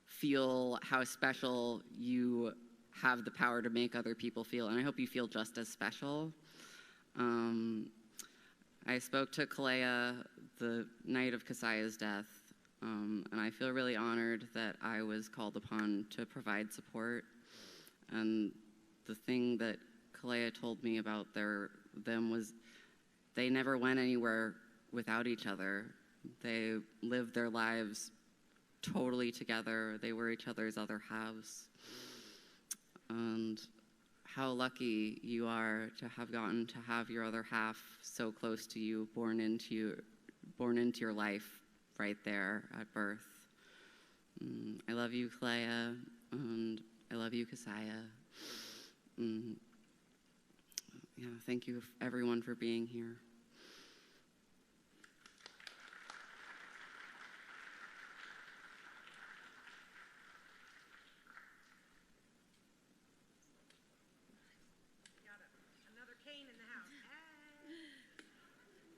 feel how special you have the power to make other people feel, and I hope you feel just as special. I spoke to Kassiah the night of Kassiah's death, and I feel really honored that I was called upon to provide support. And the thing that Kassiah told me about them was they never went anywhere without each other. They lived their lives totally together. They were each other's other halves. And how lucky you are to have gotten to have your other half so close to you, born into your life right there at birth. I love you, Kassiah, and I love you, Kassiah. Yeah, thank you everyone for being here.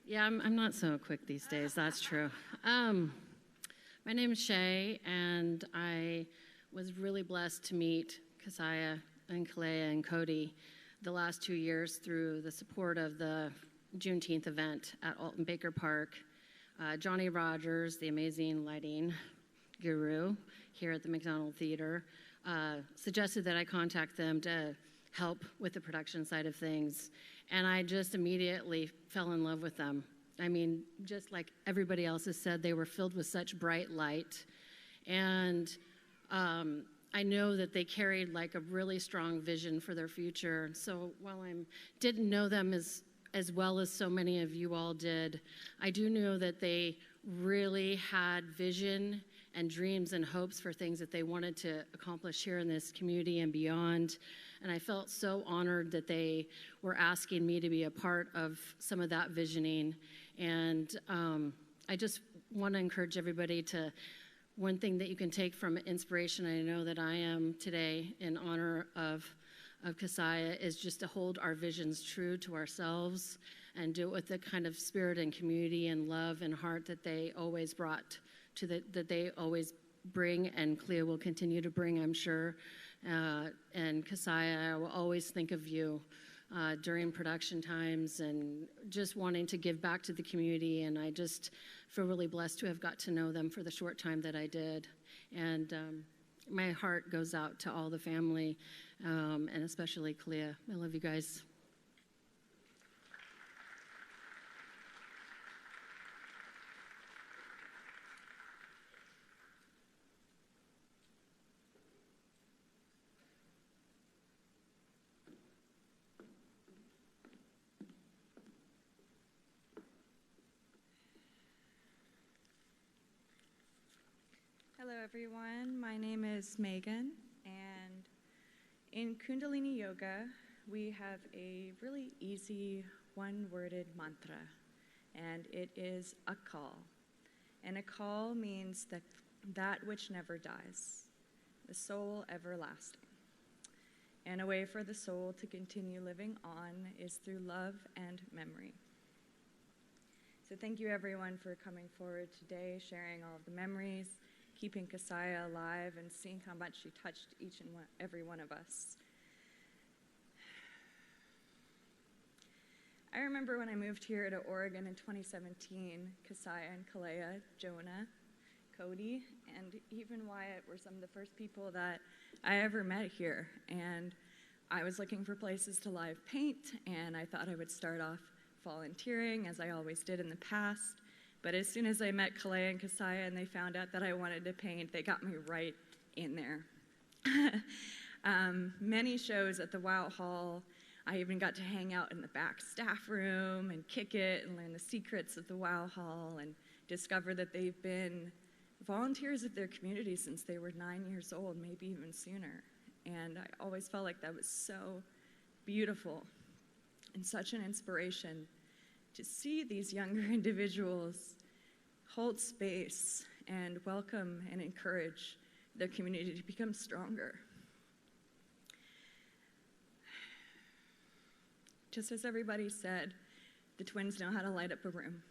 Yeah, I'm not so quick these days, that's true. My name is Shay, and I was really blessed to meet Kassiah and Kassiah and Cody the last 2 years through the support of the Juneteenth event at Alton Baker Park. Johnny Rogers, the amazing lighting guru here at the McDonald Theater, suggested that I contact them to help with the production side of things. And I just immediately fell in love with them. I mean, just like everybody else has said, they were filled with such bright light. And I know that they carried like a really strong vision for their future. So while I didn't know them as well as so many of you all did, I do know that they really had vision and dreams and hopes for things that they wanted to accomplish here in this community and beyond. And I felt so honored that they were asking me to be a part of some of that visioning. And I just want to encourage everybody to, one thing that you can take from inspiration, I know that I am today in honor of Kassiah, is just to hold our visions true to ourselves and do it with the kind of spirit and community and love and heart that they always brought that they always bring, and Clea will continue to bring, I'm sure. And Kassiah, I will always think of you during production times and just wanting to give back to the community. And I just feel really blessed to have got to know them for the short time that I did. And my heart goes out to all the family, and especially Clea. I love you guys. Hello everyone, my name is Megan, and in Kundalini Yoga we have a really easy one-worded mantra, and it is a call. And a call means that which never dies, the soul everlasting. And a way for the soul to continue living on is through love and memory. So thank you everyone for coming forward today, sharing all of the memories, keeping Kassiah alive and seeing how much she touched each and every one of us. I remember when I moved here to Oregon in 2017, Kassiah and Kalia, Jonah, Cody, and even Wyatt were some of the first people that I ever met here. And I was looking for places to live paint, and I thought I would start off volunteering, as I always did in the past. But as soon as I met Kalia and Kassiah and they found out that I wanted to paint, they got me right in there. Many shows at the Wow Hall. I even got to hang out in the back staff room and kick it and learn the secrets of the Wow Hall and discover that they've been volunteers at their community since they were 9 years old, maybe even sooner. And I always felt like that was so beautiful and such an inspiration to see these younger individuals hold space and welcome and encourage their community to become stronger. Just as everybody said, the twins know how to light up a room.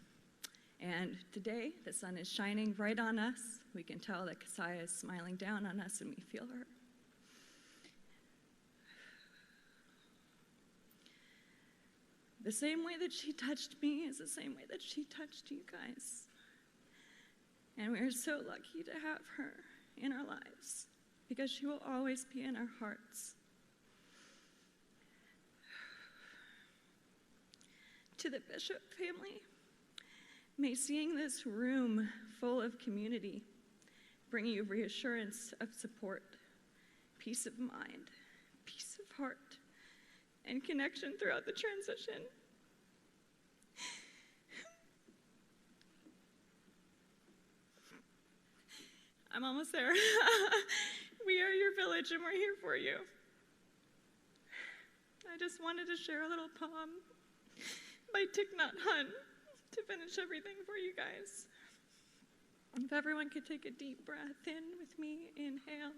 And today, the sun is shining right on us. We can tell that Kassiah is smiling down on us, and we feel her. The same way that she touched me is the same way that she touched you guys. And we are so lucky to have her in our lives because she will always be in our hearts. To the Bishop family, may seeing this room full of community bring you reassurance of support, peace of mind, peace of heart, and connection throughout the transition. I'm almost there. We are your village and we're here for you. I just wanted to share a little poem by Thich Nhat Hanh to finish everything for you guys. If everyone could take a deep breath in with me, inhale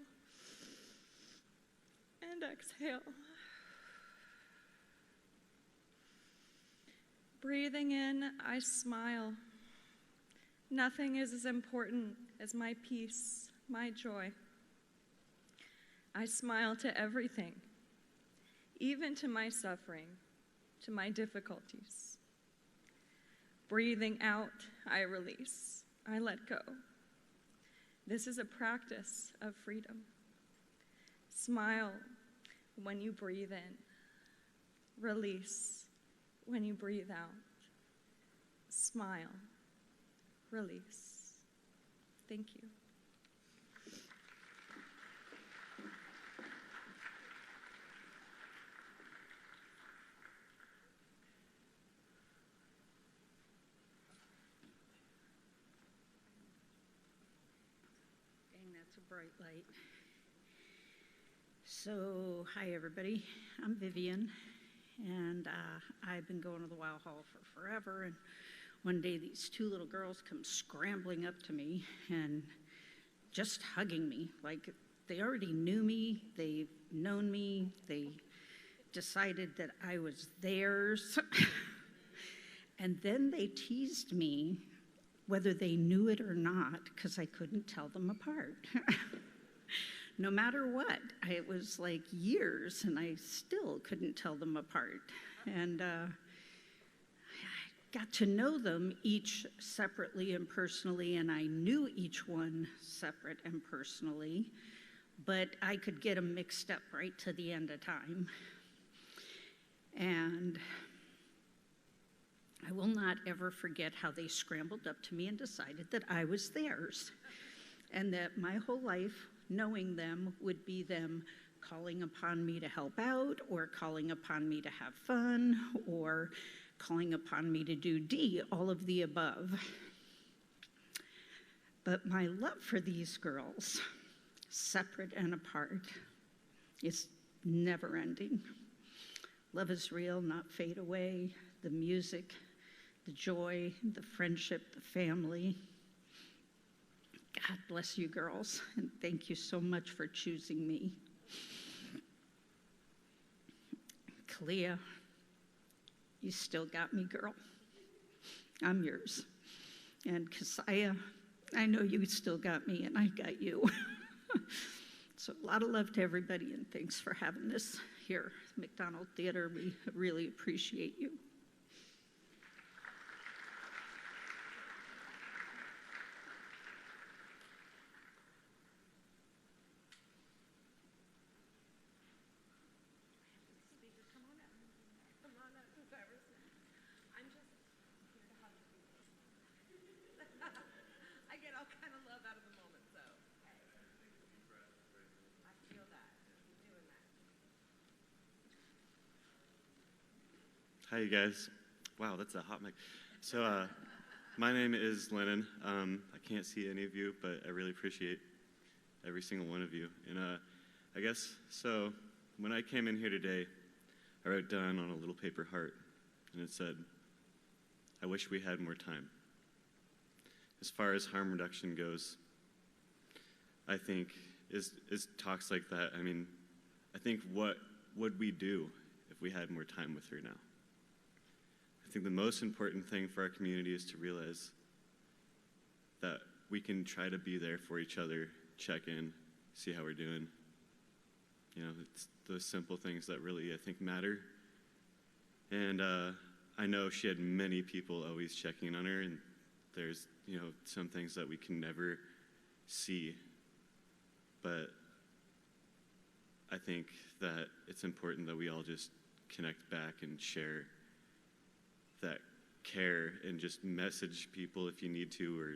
and exhale. Breathing in, I smile. Nothing is as important as my peace, my joy. I smile to everything, even to my suffering, to my difficulties. Breathing out, I release, I let go. This is a practice of freedom. Smile when you breathe in. Release when you breathe out. Smile, release. Thank you. That's a bright light. So, hi everybody. I'm Vivian, and I've been going to the Wow Hall for forever, and one day these two little girls come scrambling up to me and just hugging me, like they already knew me, they've known me, they decided that I was theirs, and then they teased me whether they knew it or not, because I couldn't tell them apart. No matter what, it was like years, and I still couldn't tell them apart. And I got to know them each separately and personally, and I knew each one separate and personally, but I could get them mixed up right to the end of time. And I will not ever forget how they scrambled up to me and decided that I was theirs, and that my whole life knowing them would be them calling upon me to help out, or calling upon me to have fun, or calling upon me to do all of the above. But my love for these girls, separate and apart, is never ending. Love is real, not fade away. The music, the joy, the friendship, the family. God bless you girls, and thank you so much for choosing me. Kalia, you still got me, girl. I'm yours. And Kassiah, I know you still got me, and I got you. So a lot of love to everybody, and thanks for having this here, McDonald Theater. We really appreciate you. I get all kind of love out of the moment, so I feel that. Keep doing that. Hi, you guys. Wow, that's a hot mic. So, my name is Lennon. I can't see any of you, but I really appreciate every single one of you. And I guess, so when I came in here today, I wrote down on a little paper heart, and it said, I wish we had more time. As far as harm reduction goes, I think is talks like that. I mean, I think what would we do if we had more time with her now? I think the most important thing for our community is to realize that we can try to be there for each other, check in, see how we're doing. You know, it's those simple things that really, I think, matter. And I know she had many people always checking on her, and there's, you know, some things that we can never see. But I think that it's important that we all just connect back and share that care and just message people if you need to, or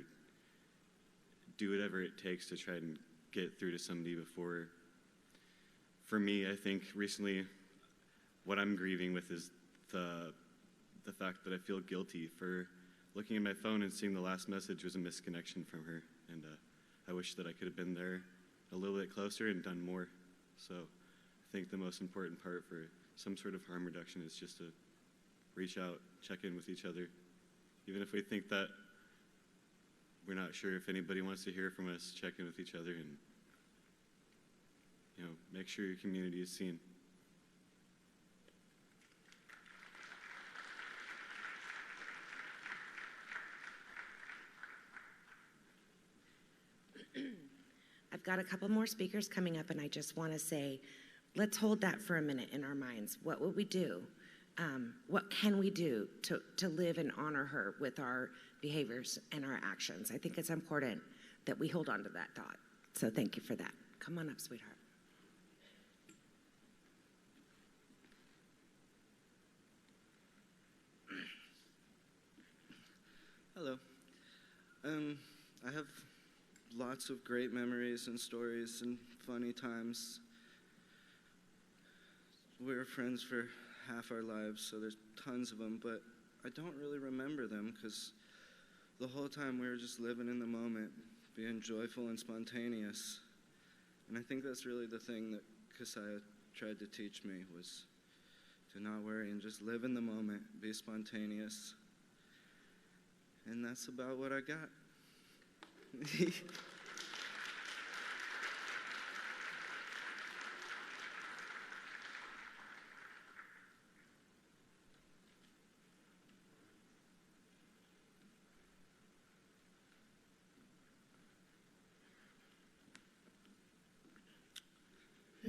do whatever it takes to try and get through to somebody before. For me, I think recently what I'm grieving with is the fact that I feel guilty for looking at my phone and seeing the last message was a misconnection from her. And I wish that I could have been there a little bit closer and done more. So I think the most important part for some sort of harm reduction is just to reach out, check in with each other. Even if we think that we're not sure if anybody wants to hear from us, check in with each other and, you know, make sure your community is seen. I've got a couple more speakers coming up, and I just want to say, let's hold that for a minute in our minds. What would we do? What can we do to live and honor her with our behaviors and our actions? I think it's important that we hold on to that thought. So thank you for that. Come on up, sweetheart. Hello. I have lots of great memories and stories and funny times. We were friends for half our lives, so there's tons of them, but I don't really remember them because the whole time we were just living in the moment, being joyful and spontaneous. And I think that's really the thing that Kassiah tried to teach me, was to not worry and just live in the moment, be spontaneous. And that's about what I got.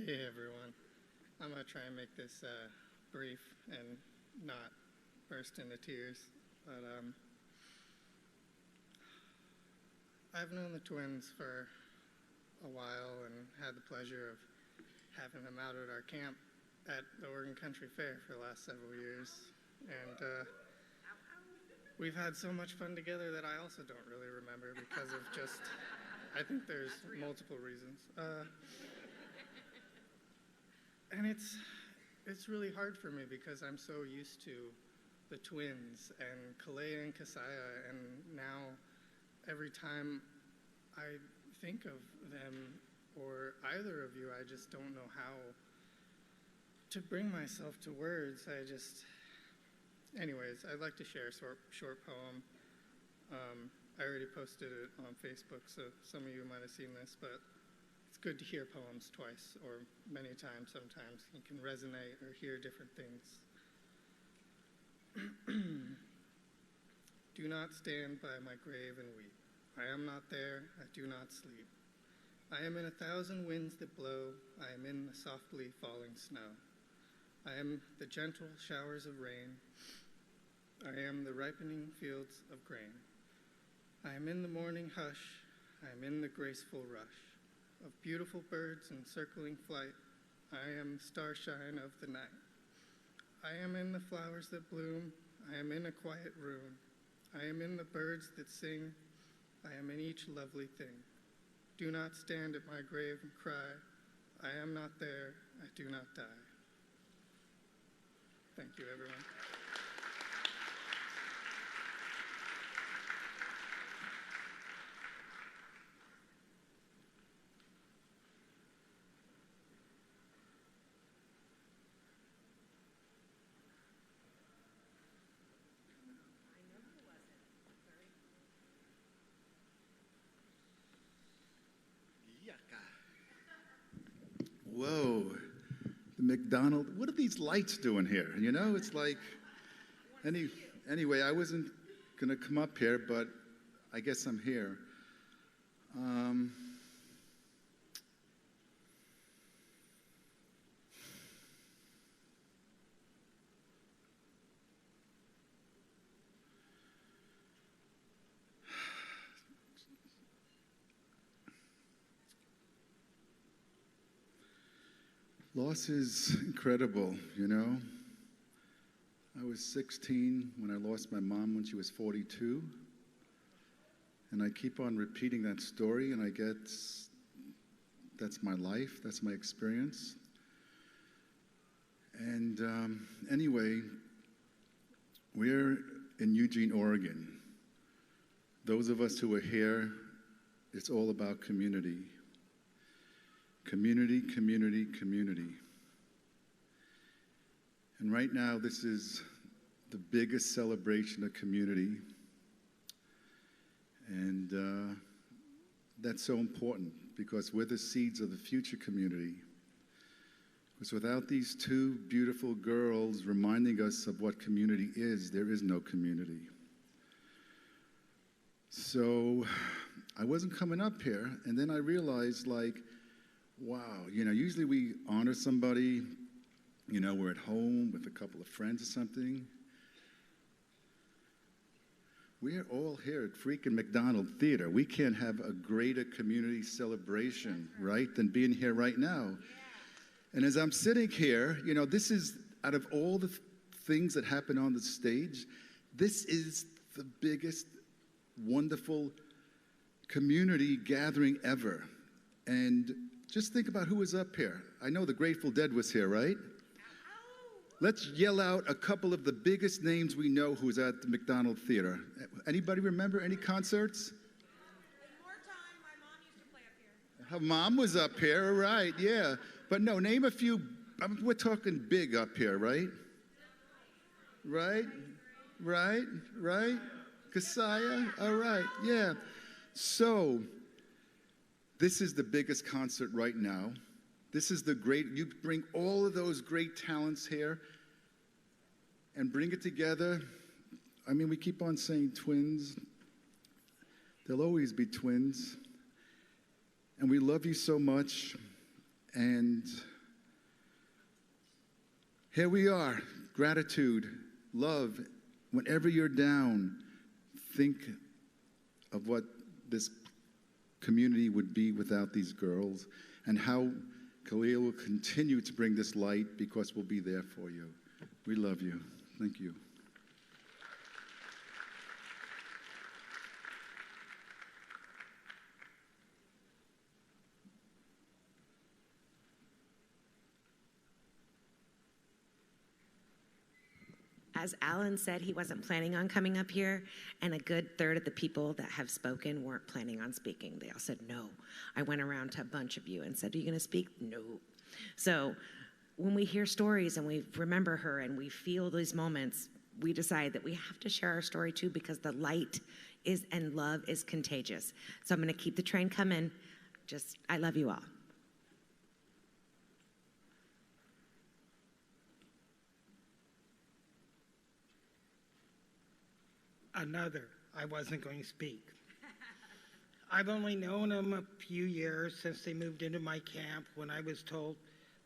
Hey everyone, I'm going to try and make this brief and not burst into tears, but I've known the twins for a while and had the pleasure of having them out at our camp at the Oregon Country Fair for the last several years, and we've had so much fun together that I also don't really remember because of just, I think there's multiple reasons. And it's really hard for me because I'm so used to the twins and Kassiah and Kassiah, and now every time I think of them or either of you, I just don't know how to bring myself to words. Anyways, I'd like to share a short poem. I already posted it on Facebook, so some of you might have seen this, but it's good to hear poems twice or many times sometimes. You can resonate or hear different things. Do not stand by my grave and weep. I am not there, I do not sleep. I am in 1,000 winds that blow, I am in the softly falling snow. I am the gentle showers of rain, I am the ripening fields of grain. I am in the morning hush, I am in the graceful rush of beautiful birds in circling flight. I am starshine of the night. I am in the flowers that bloom, I am in a quiet room. I am in the birds that sing, I am in each lovely thing. Do not stand at my grave and cry, I am not there, I do not die. Thank you, everyone. Whoa, the McDonald, what are these lights doing here? You know, it's like, anyway, I wasn't gonna come up here, but I guess I'm here. Loss is incredible, you know. I was 16 when I lost my mom when she was 42. And I keep on repeating that story, and I guess that's my life, that's my experience. And anyway, we're in Eugene, Oregon. Those of us who are here, it's all about community. Community, community, community. And right now, this is the biggest celebration of community. And that's so important because we're the seeds of the future community. Because without these two beautiful girls reminding us of what community is, there is no community. So I wasn't coming up here, and then I realized, like, wow, you know, usually we honor somebody, you know, we're at home with a couple of friends or something. We're all here at freaking McDonald Theater. We can't have a greater community celebration, right, than being here right now. And as I'm sitting here, you know, this is, out of all the things that happen on the stage, this is the biggest, wonderful community gathering ever. And just think about who was up here. I know the Grateful Dead was here, right? Let's yell out a couple of the biggest names we know who's at the McDonald Theater. Anybody remember any concerts? Her mom was up here, right, yeah. But no, name a few, we're talking big up here, right? Right? Kassiah, all right, yeah. So, this is the biggest concert right now. This is the great, you bring all of those great talents here and bring it together. I mean, we keep on saying twins. There'll always be twins. And we love you so much. And here we are, gratitude, love. Whenever you're down, think of what this community would be without these girls, and how Kassiah will continue to bring this light because we'll be there for you. We love you. Thank you. As Alan said, he wasn't planning on coming up here, and a good third of the people that have spoken weren't planning on speaking. They all said no. I went around to a bunch of you and said, are you gonna speak? No. So when we hear stories and we remember her and we feel these moments, we decide that we have to share our story too, because the light is and love is contagious. So I'm gonna keep the train coming. I love you all. Another, I wasn't going to speak. I've only known them a few years since they moved into my camp when I was told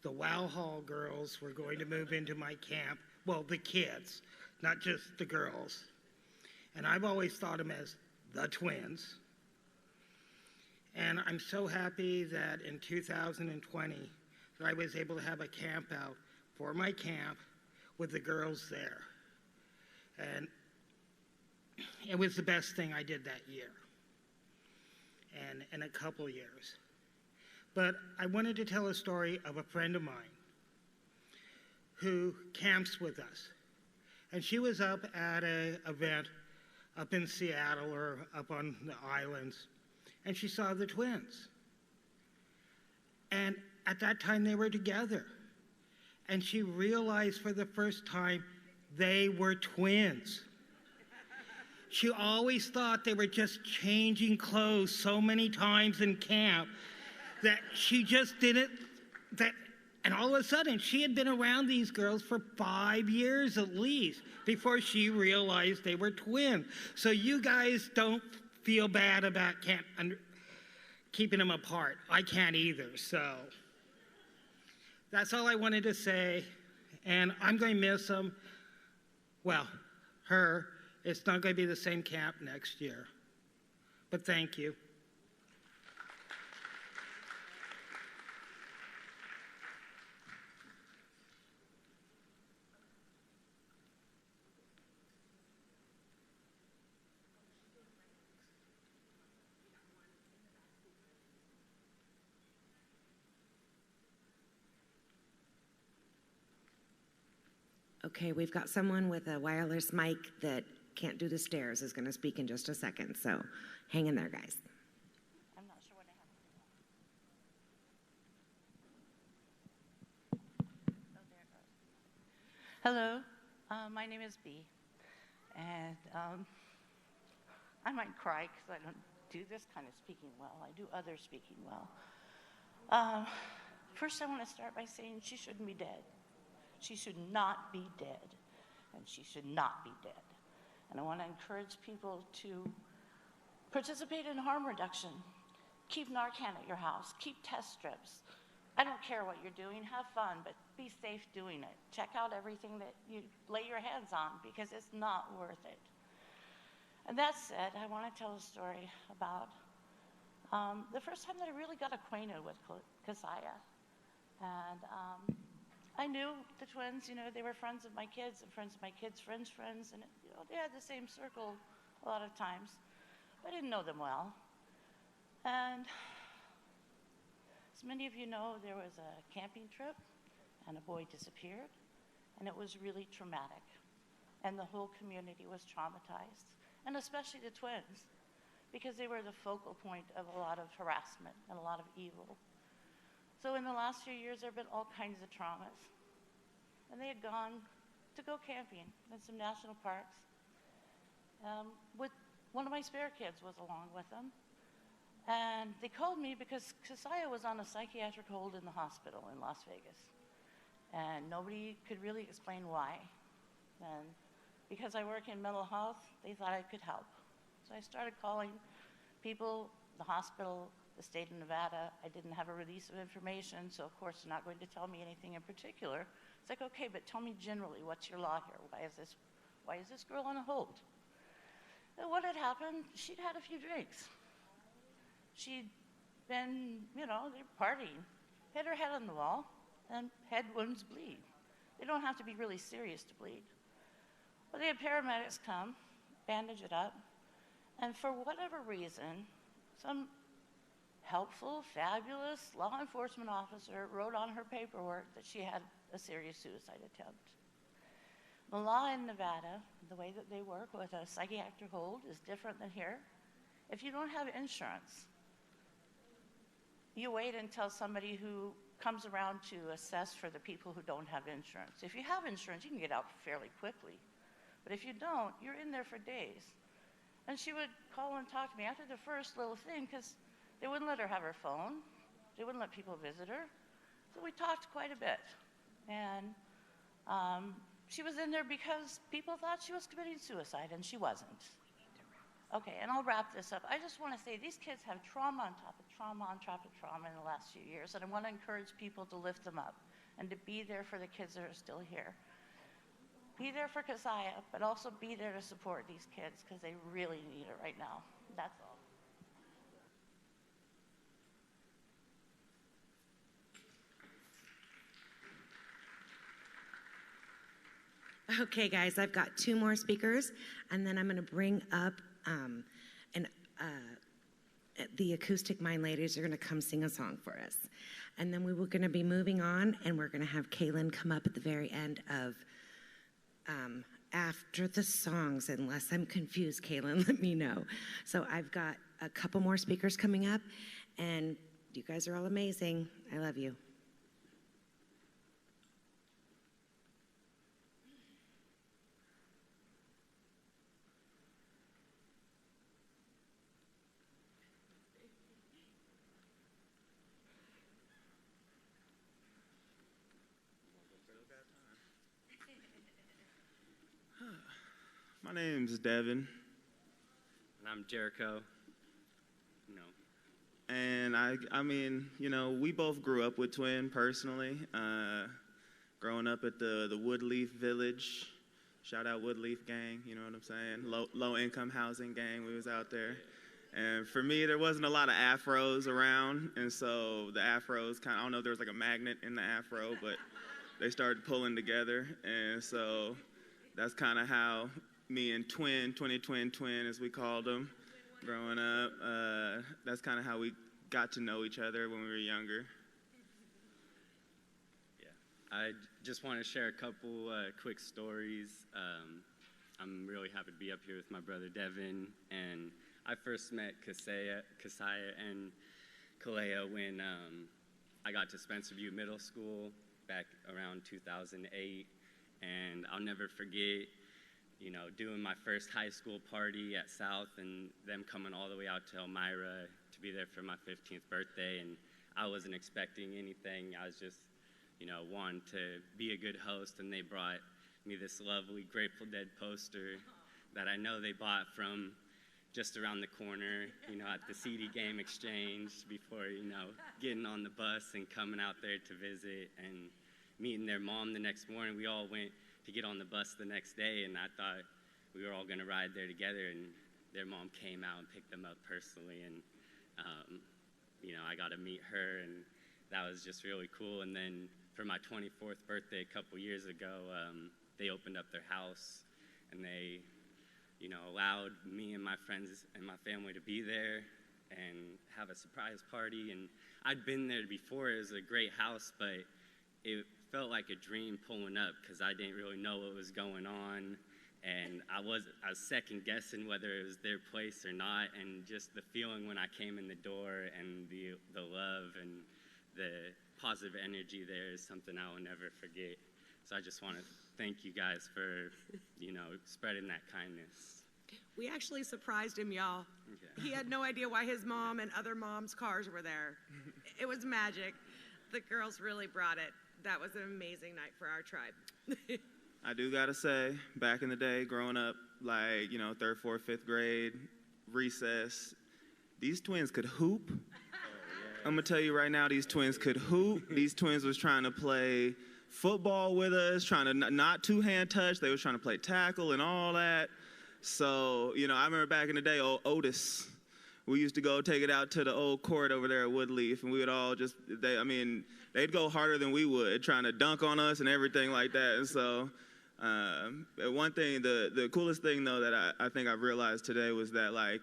the Wow Hall girls were going to move into my camp. Well, the kids, not just the girls. And I've always thought them as the twins. And I'm so happy that in 2020 that I was able to have a camp out for my camp with the girls there. And it was the best thing I did that year and in a couple years. But I wanted to tell a story of a friend of mine who camps with us. And she was up at an event up in Seattle or up on the islands, and she saw the twins. And at that time they were together. And she realized for the first time they were twins. She always thought they were just changing clothes so many times in camp that she just didn't, and all of a sudden she had been around these girls for 5 years at least before she realized they were twins. So you guys don't feel bad about keeping them apart. I can't either, so that's all I wanted to say, and I'm going to miss them. Well, her. It's not going to be the same camp next year. But thank you. Okay, we've got someone with a wireless mic that can't do the stairs is going to speak in just a second, so hang in there, guys. I'm not sure what I have to do. Oh, there it goes. Hello, my name is B, and I might cry because I don't do this kind of speaking well. I do other speaking well. First, I want to start by saying she shouldn't be dead. She should not be dead, and she should not be dead. And I want to encourage people to participate in harm reduction. Keep Narcan at your house. Keep test strips. I don't care what you're doing. Have fun, but be safe doing it. Check out everything that you lay your hands on because it's not worth it. And that said, I want to tell a story about the first time that I really got acquainted with Kassiah. And I knew the twins, they were friends of my kids and friends of my kids' friends' friends, and they had the same circle a lot of times. But I didn't know them well. And as many of you know, there was a camping trip, and a boy disappeared, and it was really traumatic. And the whole community was traumatized, and especially the twins, because they were the focal point of a lot of harassment and a lot of evil. So in the last few years, there have been all kinds of traumas. And they had gone to go camping in some national parks. With one of my spare kids was along with them. And they called me because Kassiah was on a psychiatric hold in the hospital in Las Vegas. And nobody could really explain why. And because I work in mental health, they thought I could help. So I started calling people, the hospital, the state of Nevada. I didn't have a release of information, so of course they're not going to tell me anything in particular. It's like, okay, but tell me generally, what's your law here? Why is this girl on a hold? And what had happened, she'd had a few drinks. She'd been, they were partying, hit her head on the wall, and head wounds bleed. They don't have to be really serious to bleed. Well, they had paramedics come, bandage it up, and for whatever reason, some helpful, fabulous law enforcement officer wrote on her paperwork that she had a serious suicide attempt. The law in Nevada, the way that they work with a psychiatric hold is different than here. If you don't have insurance, you wait until somebody who comes around to assess for the people who don't have insurance. If you have insurance, you can get out fairly quickly. But if you don't, you're in there for days. And she would call and talk to me after the first little thing because they wouldn't let her have her phone. They wouldn't let people visit her. So we talked quite a bit. And she was in there because people thought she was committing suicide, and she wasn't. Okay, and I'll wrap this up. I just want to say these kids have trauma on top of trauma on top of trauma in the last few years, and I want to encourage people to lift them up and to be there for the kids that are still here. Be there for Kassiah, but also be there to support these kids because they really need it right now. That's all. Okay, guys, I've got 2 more speakers, and then I'm going to bring up the Acoustic Mind Ladies are going to come sing a song for us. And then we were going to be moving on, and we're going to have Kaylin come up at the very end of after the songs. Unless I'm confused, Kaylin, let me know. So I've got a couple more speakers coming up, and you guys are all amazing. I love you. My name's Devin. And I'm Jericho. And I mean, you know, we both grew up with Twin personally. Growing up at the Woodleaf Village. Shout out Woodleaf gang, you know what I'm saying? Low income housing gang, we was out there. And for me, there wasn't a lot of afros around. And so the afros kind of, I don't know if there was like a magnet in the afro, but they started pulling together. And so that's kind of how me and Twin as we called them, growing up, that's kind of how we got to know each other when we were younger. Yeah, I just want to share a couple quick stories. I'm really happy to be up here with my brother Devin, and I first met Kassiah and Kassiah when I got to Spencerview Middle School back around 2008, and I'll never forget, you know, doing my first high school party at South and them coming all the way out to Elmira to be there for my 15th birthday. And I wasn't expecting anything. I was just, you know, wanting to be a good host. And they brought me this lovely Grateful Dead poster that I know they bought from just around the corner, you know, at the CD Game Exchange before, you know, getting on the bus and coming out there to visit and meeting their mom the next morning. We all went to get on the bus the next day, and I thought we were all going to ride there together, and their mom came out and picked them up personally, and you know, I got to meet her, and that was just really cool. And then for my 24th birthday a couple years ago, they opened up their house, and they, you know, allowed me and my friends and my family to be there and have a surprise party. And I'd been there before. It was a great house, but it felt like a dream pulling up because I didn't really know what was going on, and I was second guessing whether it was their place or not. And just the feeling when I came in the door and the love and the positive energy there is something I will never forget. So I just want to thank you guys for, you know, spreading that kindness. We actually surprised him, y'all. Okay. He had no idea why his mom and other moms' cars were there. It was magic. The girls really brought it. That was an amazing night for our tribe. I do gotta say, back in the day, growing up, like, you know, 3rd, 4th, 5th grade, recess, these twins could hoop. Oh, yeah. I'm gonna tell you right now, these twins could hoop. These twins was trying to play football with us, trying to not two-hand touch. They was trying to play tackle and all that. So, you know, I remember back in the day, old Otis, we used to go take it out to the old court over there at Woodleaf, and we would all just, they'd go harder than we would, trying to dunk on us and everything like that. And so one thing, the coolest thing, though, that I think I've realized today was that, like,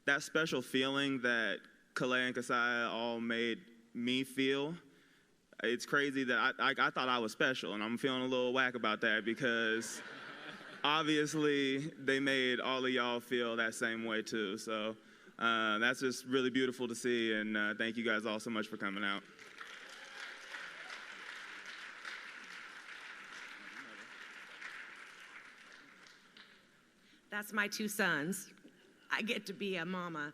that special feeling that Kassiah and Kassiah all made me feel, it's crazy that I thought I was special, and I'm feeling a little whack about that because obviously they made all of y'all feel that same way, too. So that's just really beautiful to see, and thank you guys all so much for coming out. That's my 2 sons. I get to be a mama,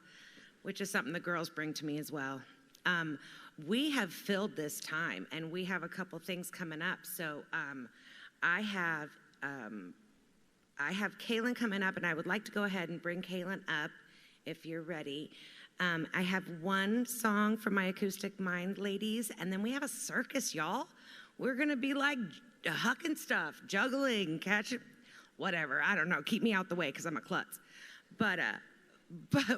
which is something the girls bring to me as well. We have filled this time, and we have a couple things coming up. So I have I have Kaylin coming up, and I would like to go ahead and bring Kaylin up if you're ready. I have one song for my Acoustic Mind ladies, and then we have a circus, y'all. We're going to be like hucking stuff, juggling, catching, whatever. I don't know. Keep me out the way because I'm a klutz. But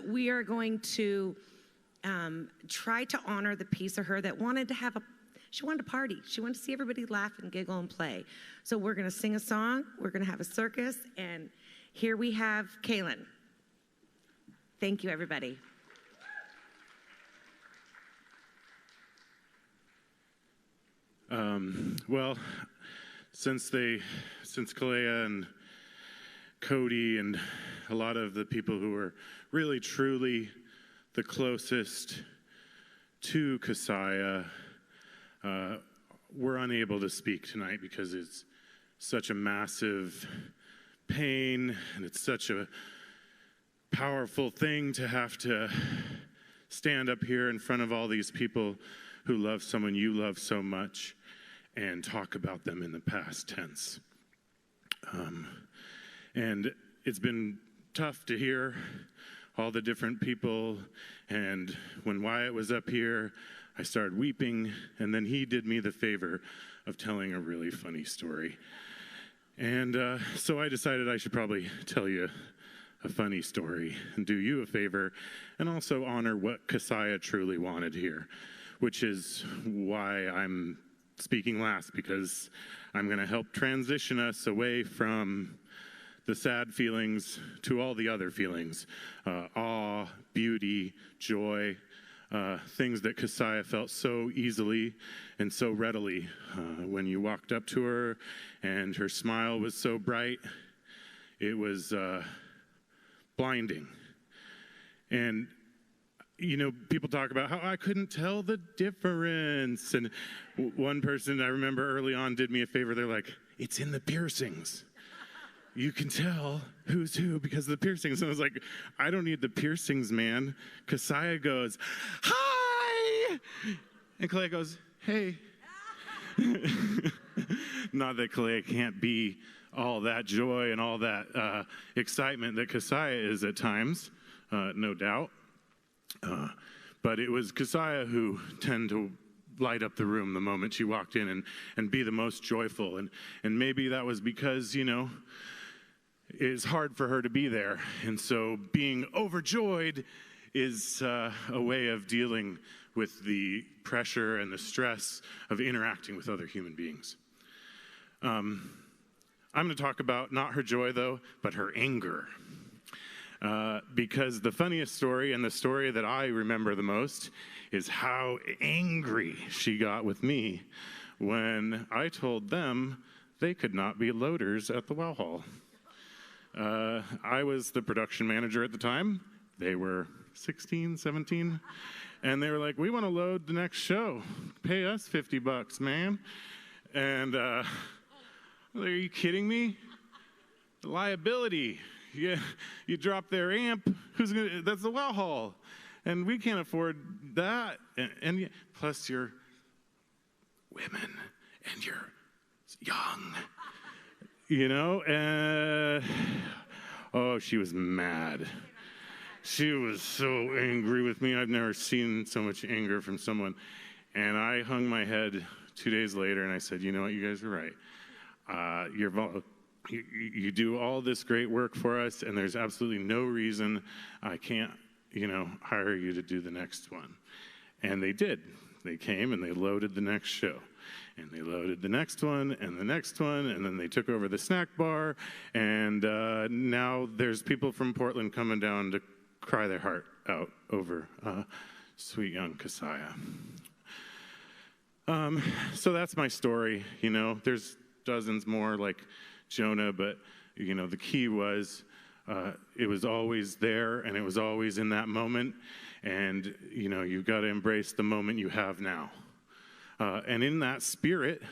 we are going to try to honor the piece of her that wanted to have she wanted to party. She wanted to see everybody laugh and giggle and play. So we're going to sing a song. We're going to have a circus. And here we have Kaylin. Thank you, everybody. Well, since Kassiah and Cody and a lot of the people who were really truly the closest to Kassiah were unable to speak tonight because it's such a massive pain and it's such a powerful thing to have to stand up here in front of all these people who love someone you love so much and talk about them in the past tense. And it's been tough to hear all the different people, and when Wyatt was up here, I started weeping, and then he did me the favor of telling a really funny story. And so I decided I should probably tell you a funny story and do you a favor and also honor what Kassiah truly wanted here, which is why I'm speaking last, because I'm going to help transition us away from the sad feelings to all the other feelings, awe, beauty, joy, things that Kassiah felt so easily and so readily when you walked up to her and her smile was so bright. It was blinding. And you know, people talk about how I couldn't tell the difference. And one person I remember early on did me a favor. They're like, it's in the piercings. You can tell who's who because of the piercings. And I was like, I don't need the piercings, man. Kassiah goes, hi! And Kassiah goes, hey. Not that Kassiah can't be all that joy and all that excitement that Kassiah is at times, no doubt. But it was Kassiah who tended to light up the room the moment she walked in and be the most joyful. And maybe that was because, you know, it's hard for her to be there. And so being overjoyed is a way of dealing with the pressure and the stress of interacting with other human beings. I'm going to talk about not her joy, though, but her anger. Because the funniest story and the story that I remember the most is how angry she got with me when I told them they could not be loaders at the Wow Hall. I was the production manager at the time. They were 16, 17. And they were like, we want to load the next show. Pay us $50, man. And are you kidding me? Liability. Yeah, you drop their amp, that's the Wow Hall. And we can't afford that. And plus you're women and you're young, you know? Oh, she was mad. She was so angry with me. I've never seen so much anger from someone. And I hung my head 2 days later and I said, you know what, you guys are right. You do all this great work for us, and there's absolutely no reason I can't, you know, hire you to do the next one. And they did. They came and they loaded the next show. And they loaded the next one and the next one, and then they took over the snack bar. And now there's people from Portland coming down to cry their heart out over sweet young Kassiah. So that's my story. You know, there's dozens more like Jonah, but you know, the key was it was always there and it was always in that moment. And you know, you've got to embrace the moment you have now. And in that spirit,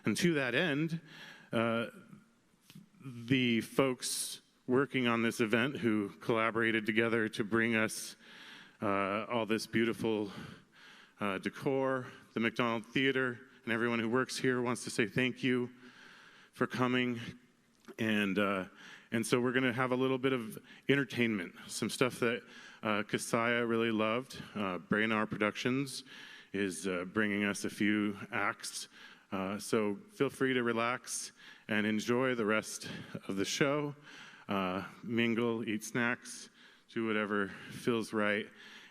and to that end, the folks working on this event who collaborated together to bring us all this beautiful decor, the McDonald Theater, and everyone who works here wants to say thank you for coming and And so we're going to have a little bit of entertainment, some stuff that Kassiah really loved. Brainard Productions is bringing us a few acts. So feel free to relax and enjoy the rest of the show. Mingle, eat snacks, do whatever feels right,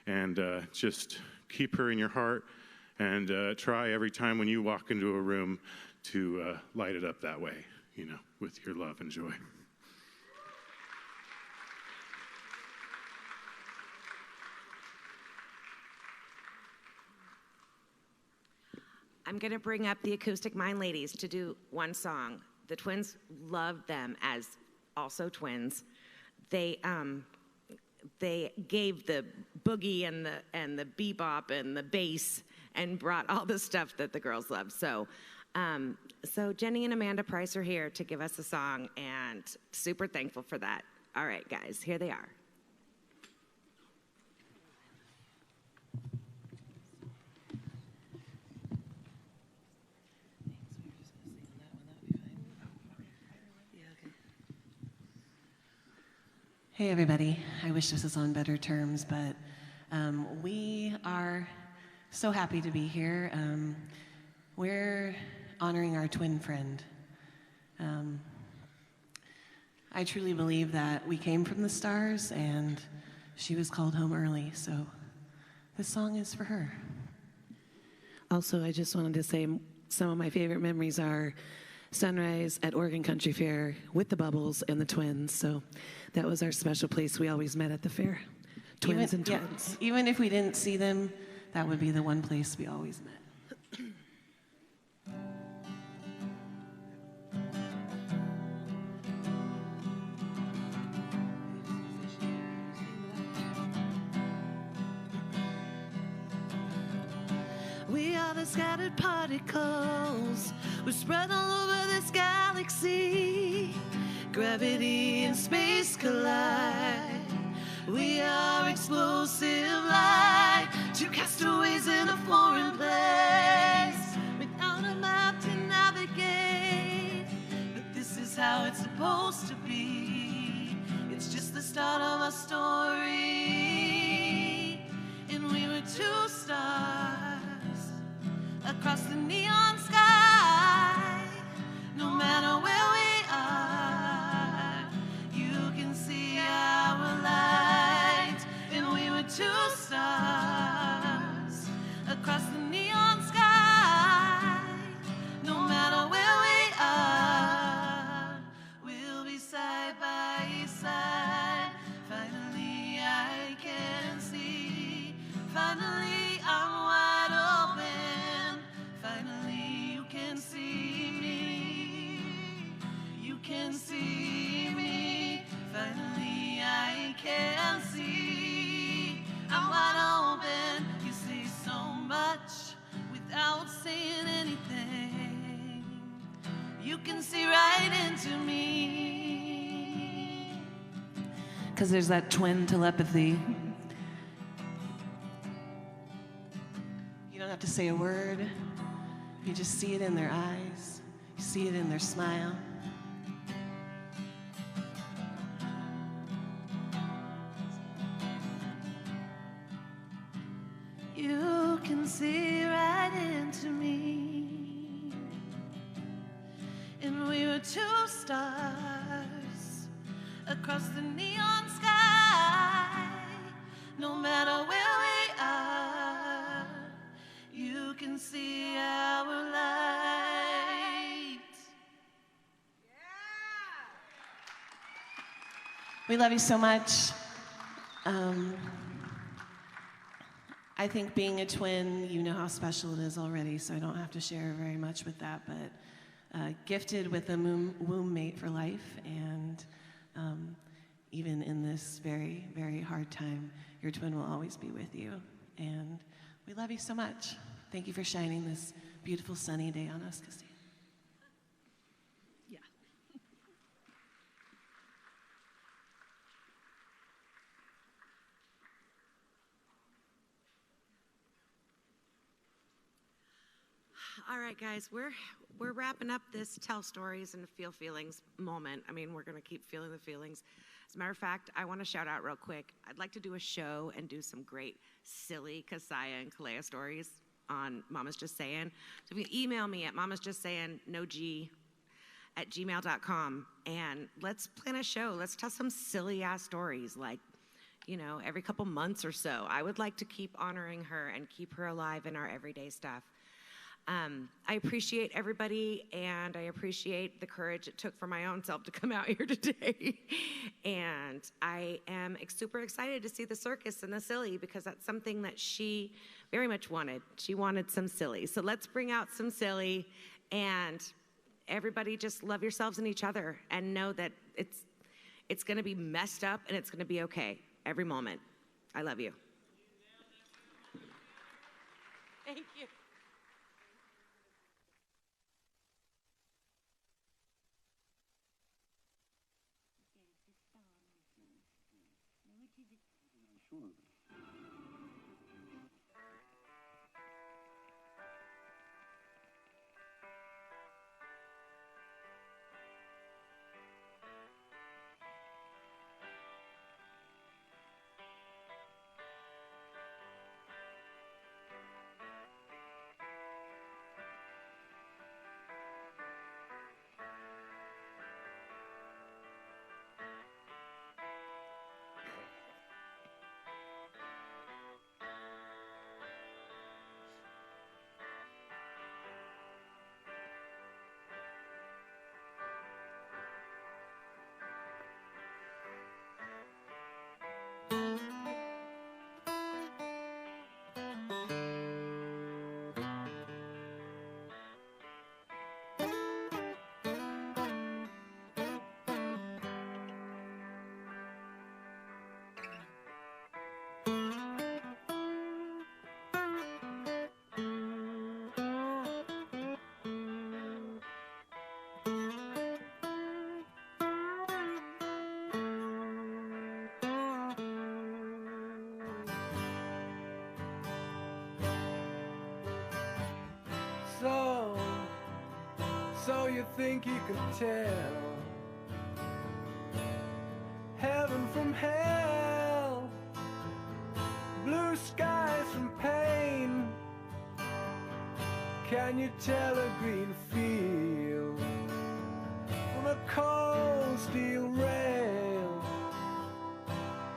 and just keep her in your heart, and try every time when you walk into a room to light it up that way, you know, with your love and joy. I'm going to bring up the Acoustic Mind Ladies to do one song. The twins loved them as also twins. They gave the boogie and the bebop and the bass and brought all the stuff that the girls love. So Jenny and Amanda Price are here to give us a song, and super thankful for that. All right, guys, here they are. Hey everybody, I wish this was on better terms, but we are so happy to be here. We're honoring our twin friend. I truly believe that we came from the stars and she was called home early, so this song is for her. Also, I just wanted to say some of my favorite memories are sunrise at Oregon Country Fair with the Bubbles and the twins. So that was our special place. We always met at the fair. Twins and twins. Yeah, even if we didn't see them, that would be the one place we always met. We are the scattered particles. We're spread all over this galaxy. Gravity and space collide. We are explosive light. Two castaways in a foreign place, without a map to navigate. But this is how it's supposed to be. It's just the start of our story. And we were two stars across the neon sky. No matter where we are, you can see our light. And we were two stars across the neon sky. No matter where we are, we'll be side by side. Finally I can see. Finally I'm wide open. Finally you can see me. You can see me. Finally I can see. I'm wide open. You say so much without saying anything. You can see right into me. Because there's that twin telepathy. You don't have to say a word. You just see it in their eyes. You see it in their smile. You can see right into me. And we were two stars across the neon sky. No matter where we are, you can see our light. We love you so much. I think being a twin, you know how special it is already, so I don't have to share very much with that, but gifted with a womb mate for life, and even in this very, very hard time, your twin will always be with you. And we love you so much. Thank you for shining this beautiful sunny day on us, Kassiah. Yeah. All right, guys, we're wrapping up this tell stories and feel feelings moment. I mean, we're gonna keep feeling the feelings. As a matter of fact, I want to shout out real quick. I'd like to do a show and do some great silly Kassiah and Kassiah stories on Mama's Just Saying. So if you email me at mamasjustsaying@gmail.com, and let's plan a show. Let's tell some silly ass stories, like, you know, every couple months or so. I would like to keep honoring her and keep her alive in our everyday stuff. I appreciate everybody, and I appreciate the courage it took for my own self to come out here today. And I am super excited to see the circus and the silly, because that's something that she very much wanted. She wanted some silly. So let's bring out some silly, and everybody just love yourselves and each other, and know that it's going to be messed up, and it's going to be okay every moment. I love you. Thank you. So you think you can tell heaven from hell, blue skies from pain? Can you tell a green field from a cold steel rail,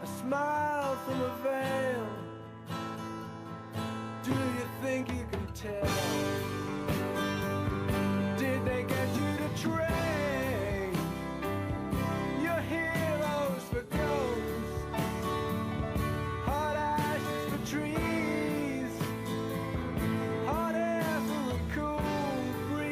a smile from a veil? Do you think you can tell? Did they get you to train your heroes for ghosts, hot ashes for trees, hot air for a cool breeze?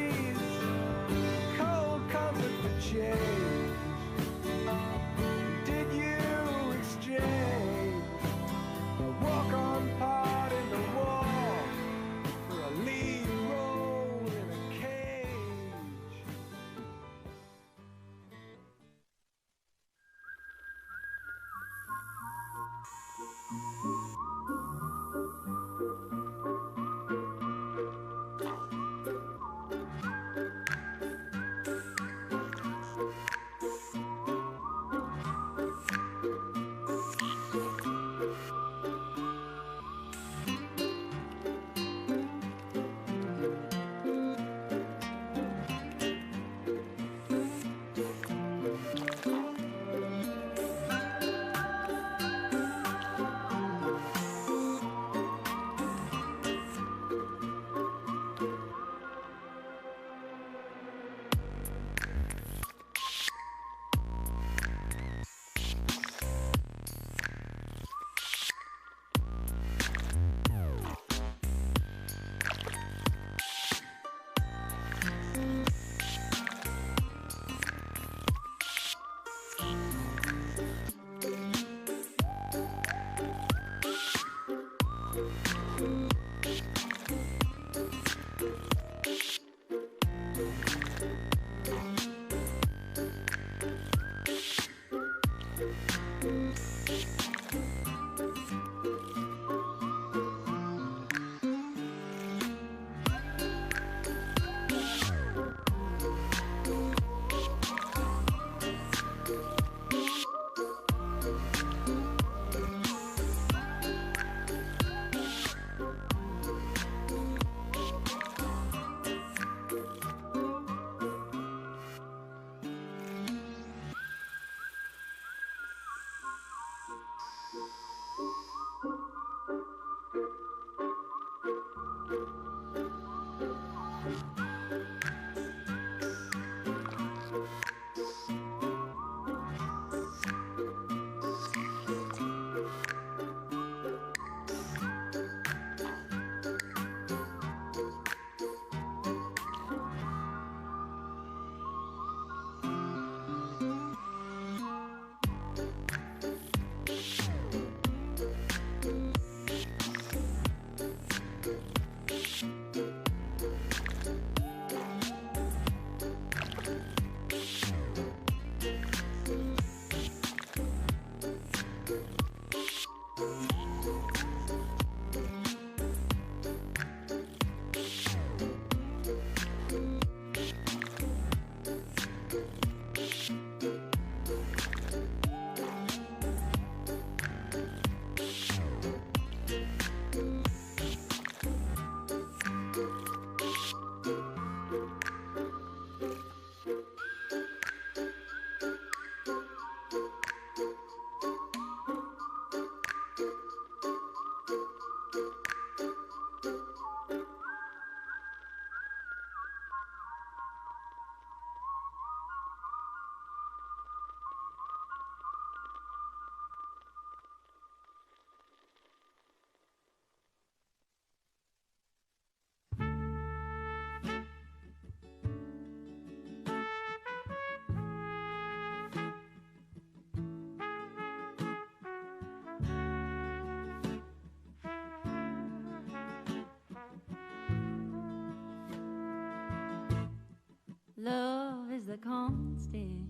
the constant,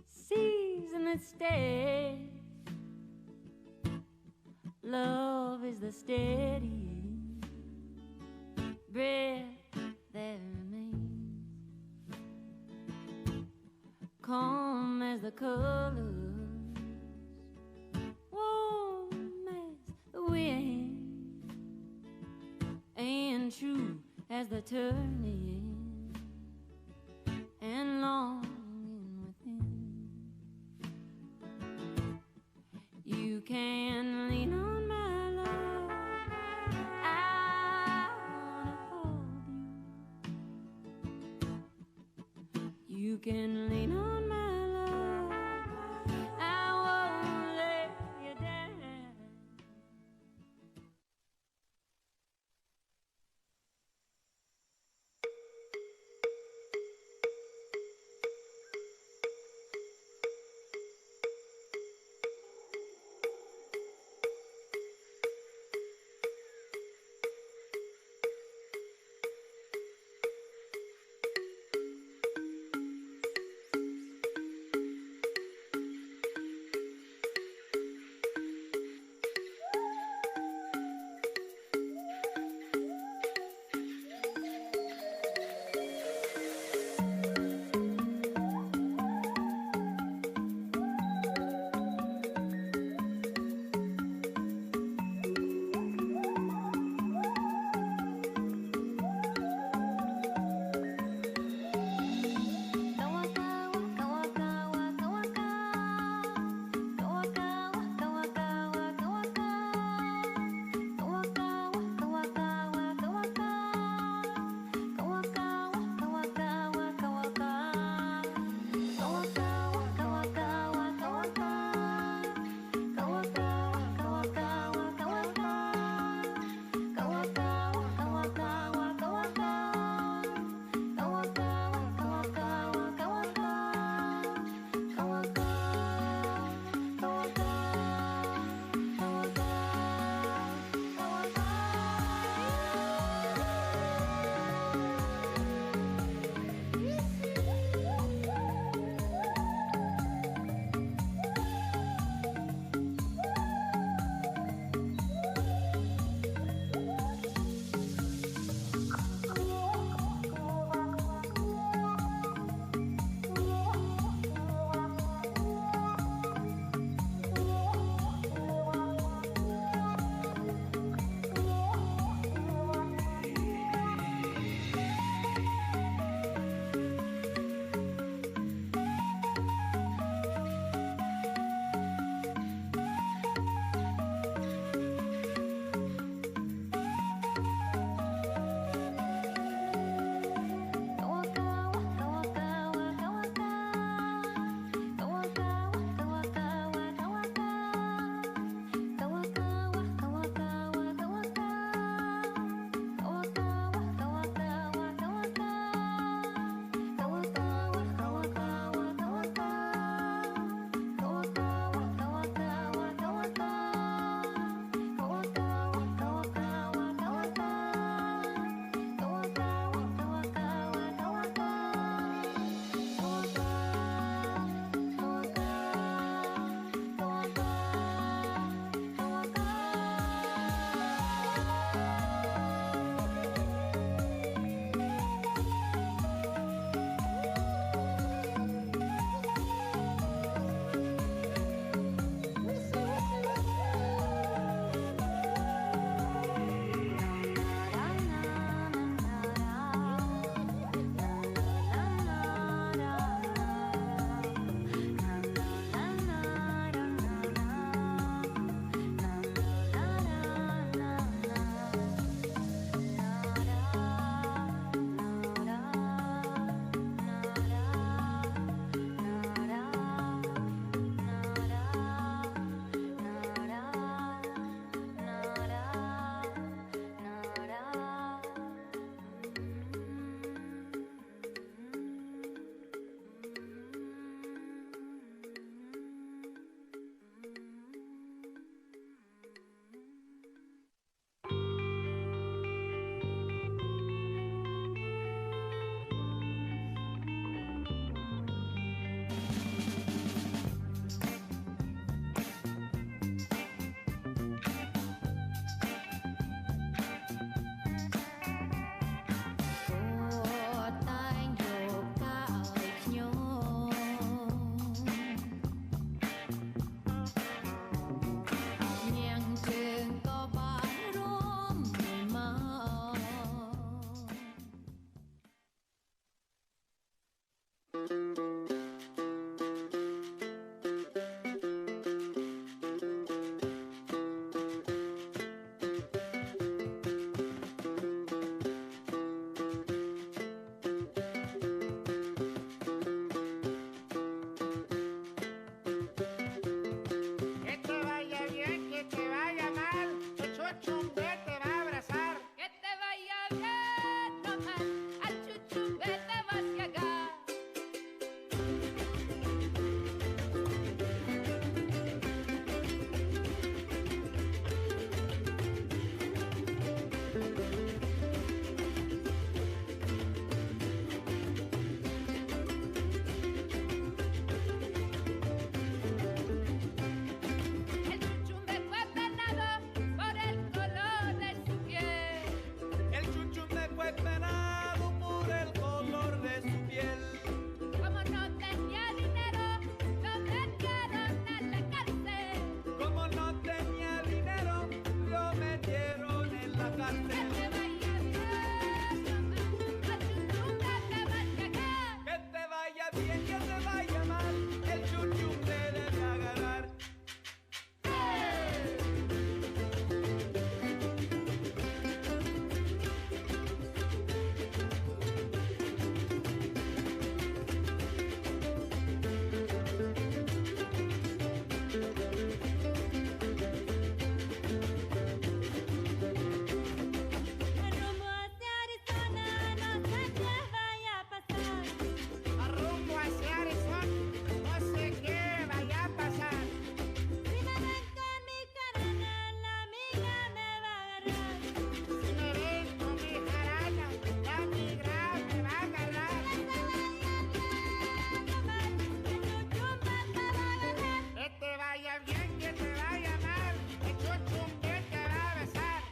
season that stays. Love is the steady breath that remains, calm as the colors, warm as the wind, and true as the turning, and longing within. You can lean on my love, I wanna hold you. You can lean on my love, I won't let you down. Que te vaya bien, que te vaya mal, el chuchumbe te va a abrazar. Que te vaya bien o mal, al chuchumbe te vas a llegar. El chuchumbe fue penado por el color de su piel. El chuchumbe fue penado por el color de su piel. Como no tenía dinero, lo metieron a la cárcel. Como no tenía dinero, lo metieron en la cárcel. Que te vaya bien o mal, al chuchumbe te vas a llegar. Que te vaya bien, que te vaya mal, el chuchumbe debe agarrar. Rumbo hacia Arizona, no sé qué vaya a pasar. Rumbo hacia Arizona, no sé qué vaya a pasar. Si me ven con mi carana, la amiga me va a agarrar. Si me ven con mi jarana, la migra me va a agarrar. Que te vaya bien o mal, el chuchumbe te va a agarrar. Que te vaya bien, que te vaya mal, el chuchumbe te va a besar.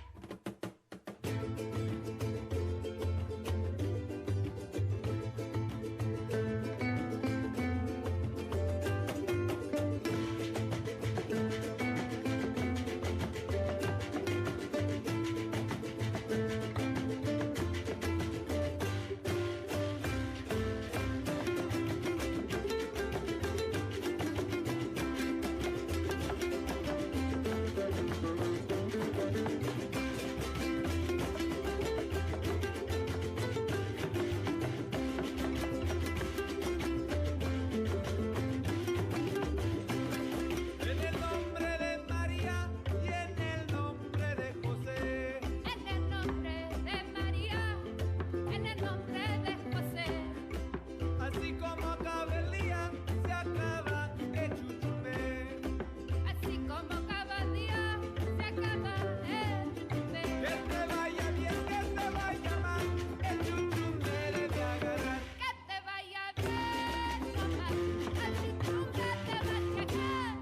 En el nombre de María y en el nombre de José. En el nombre de María, en el nombre de José. Así como acaba el día, se acaba el chuchumbe. Así como cada día se acaba el chuchumbe. Que te vaya bien, que te vaya mal, el chuchumbe debe agarrar. Que te vaya bien o mal, al chuchumbe te vas a llegar.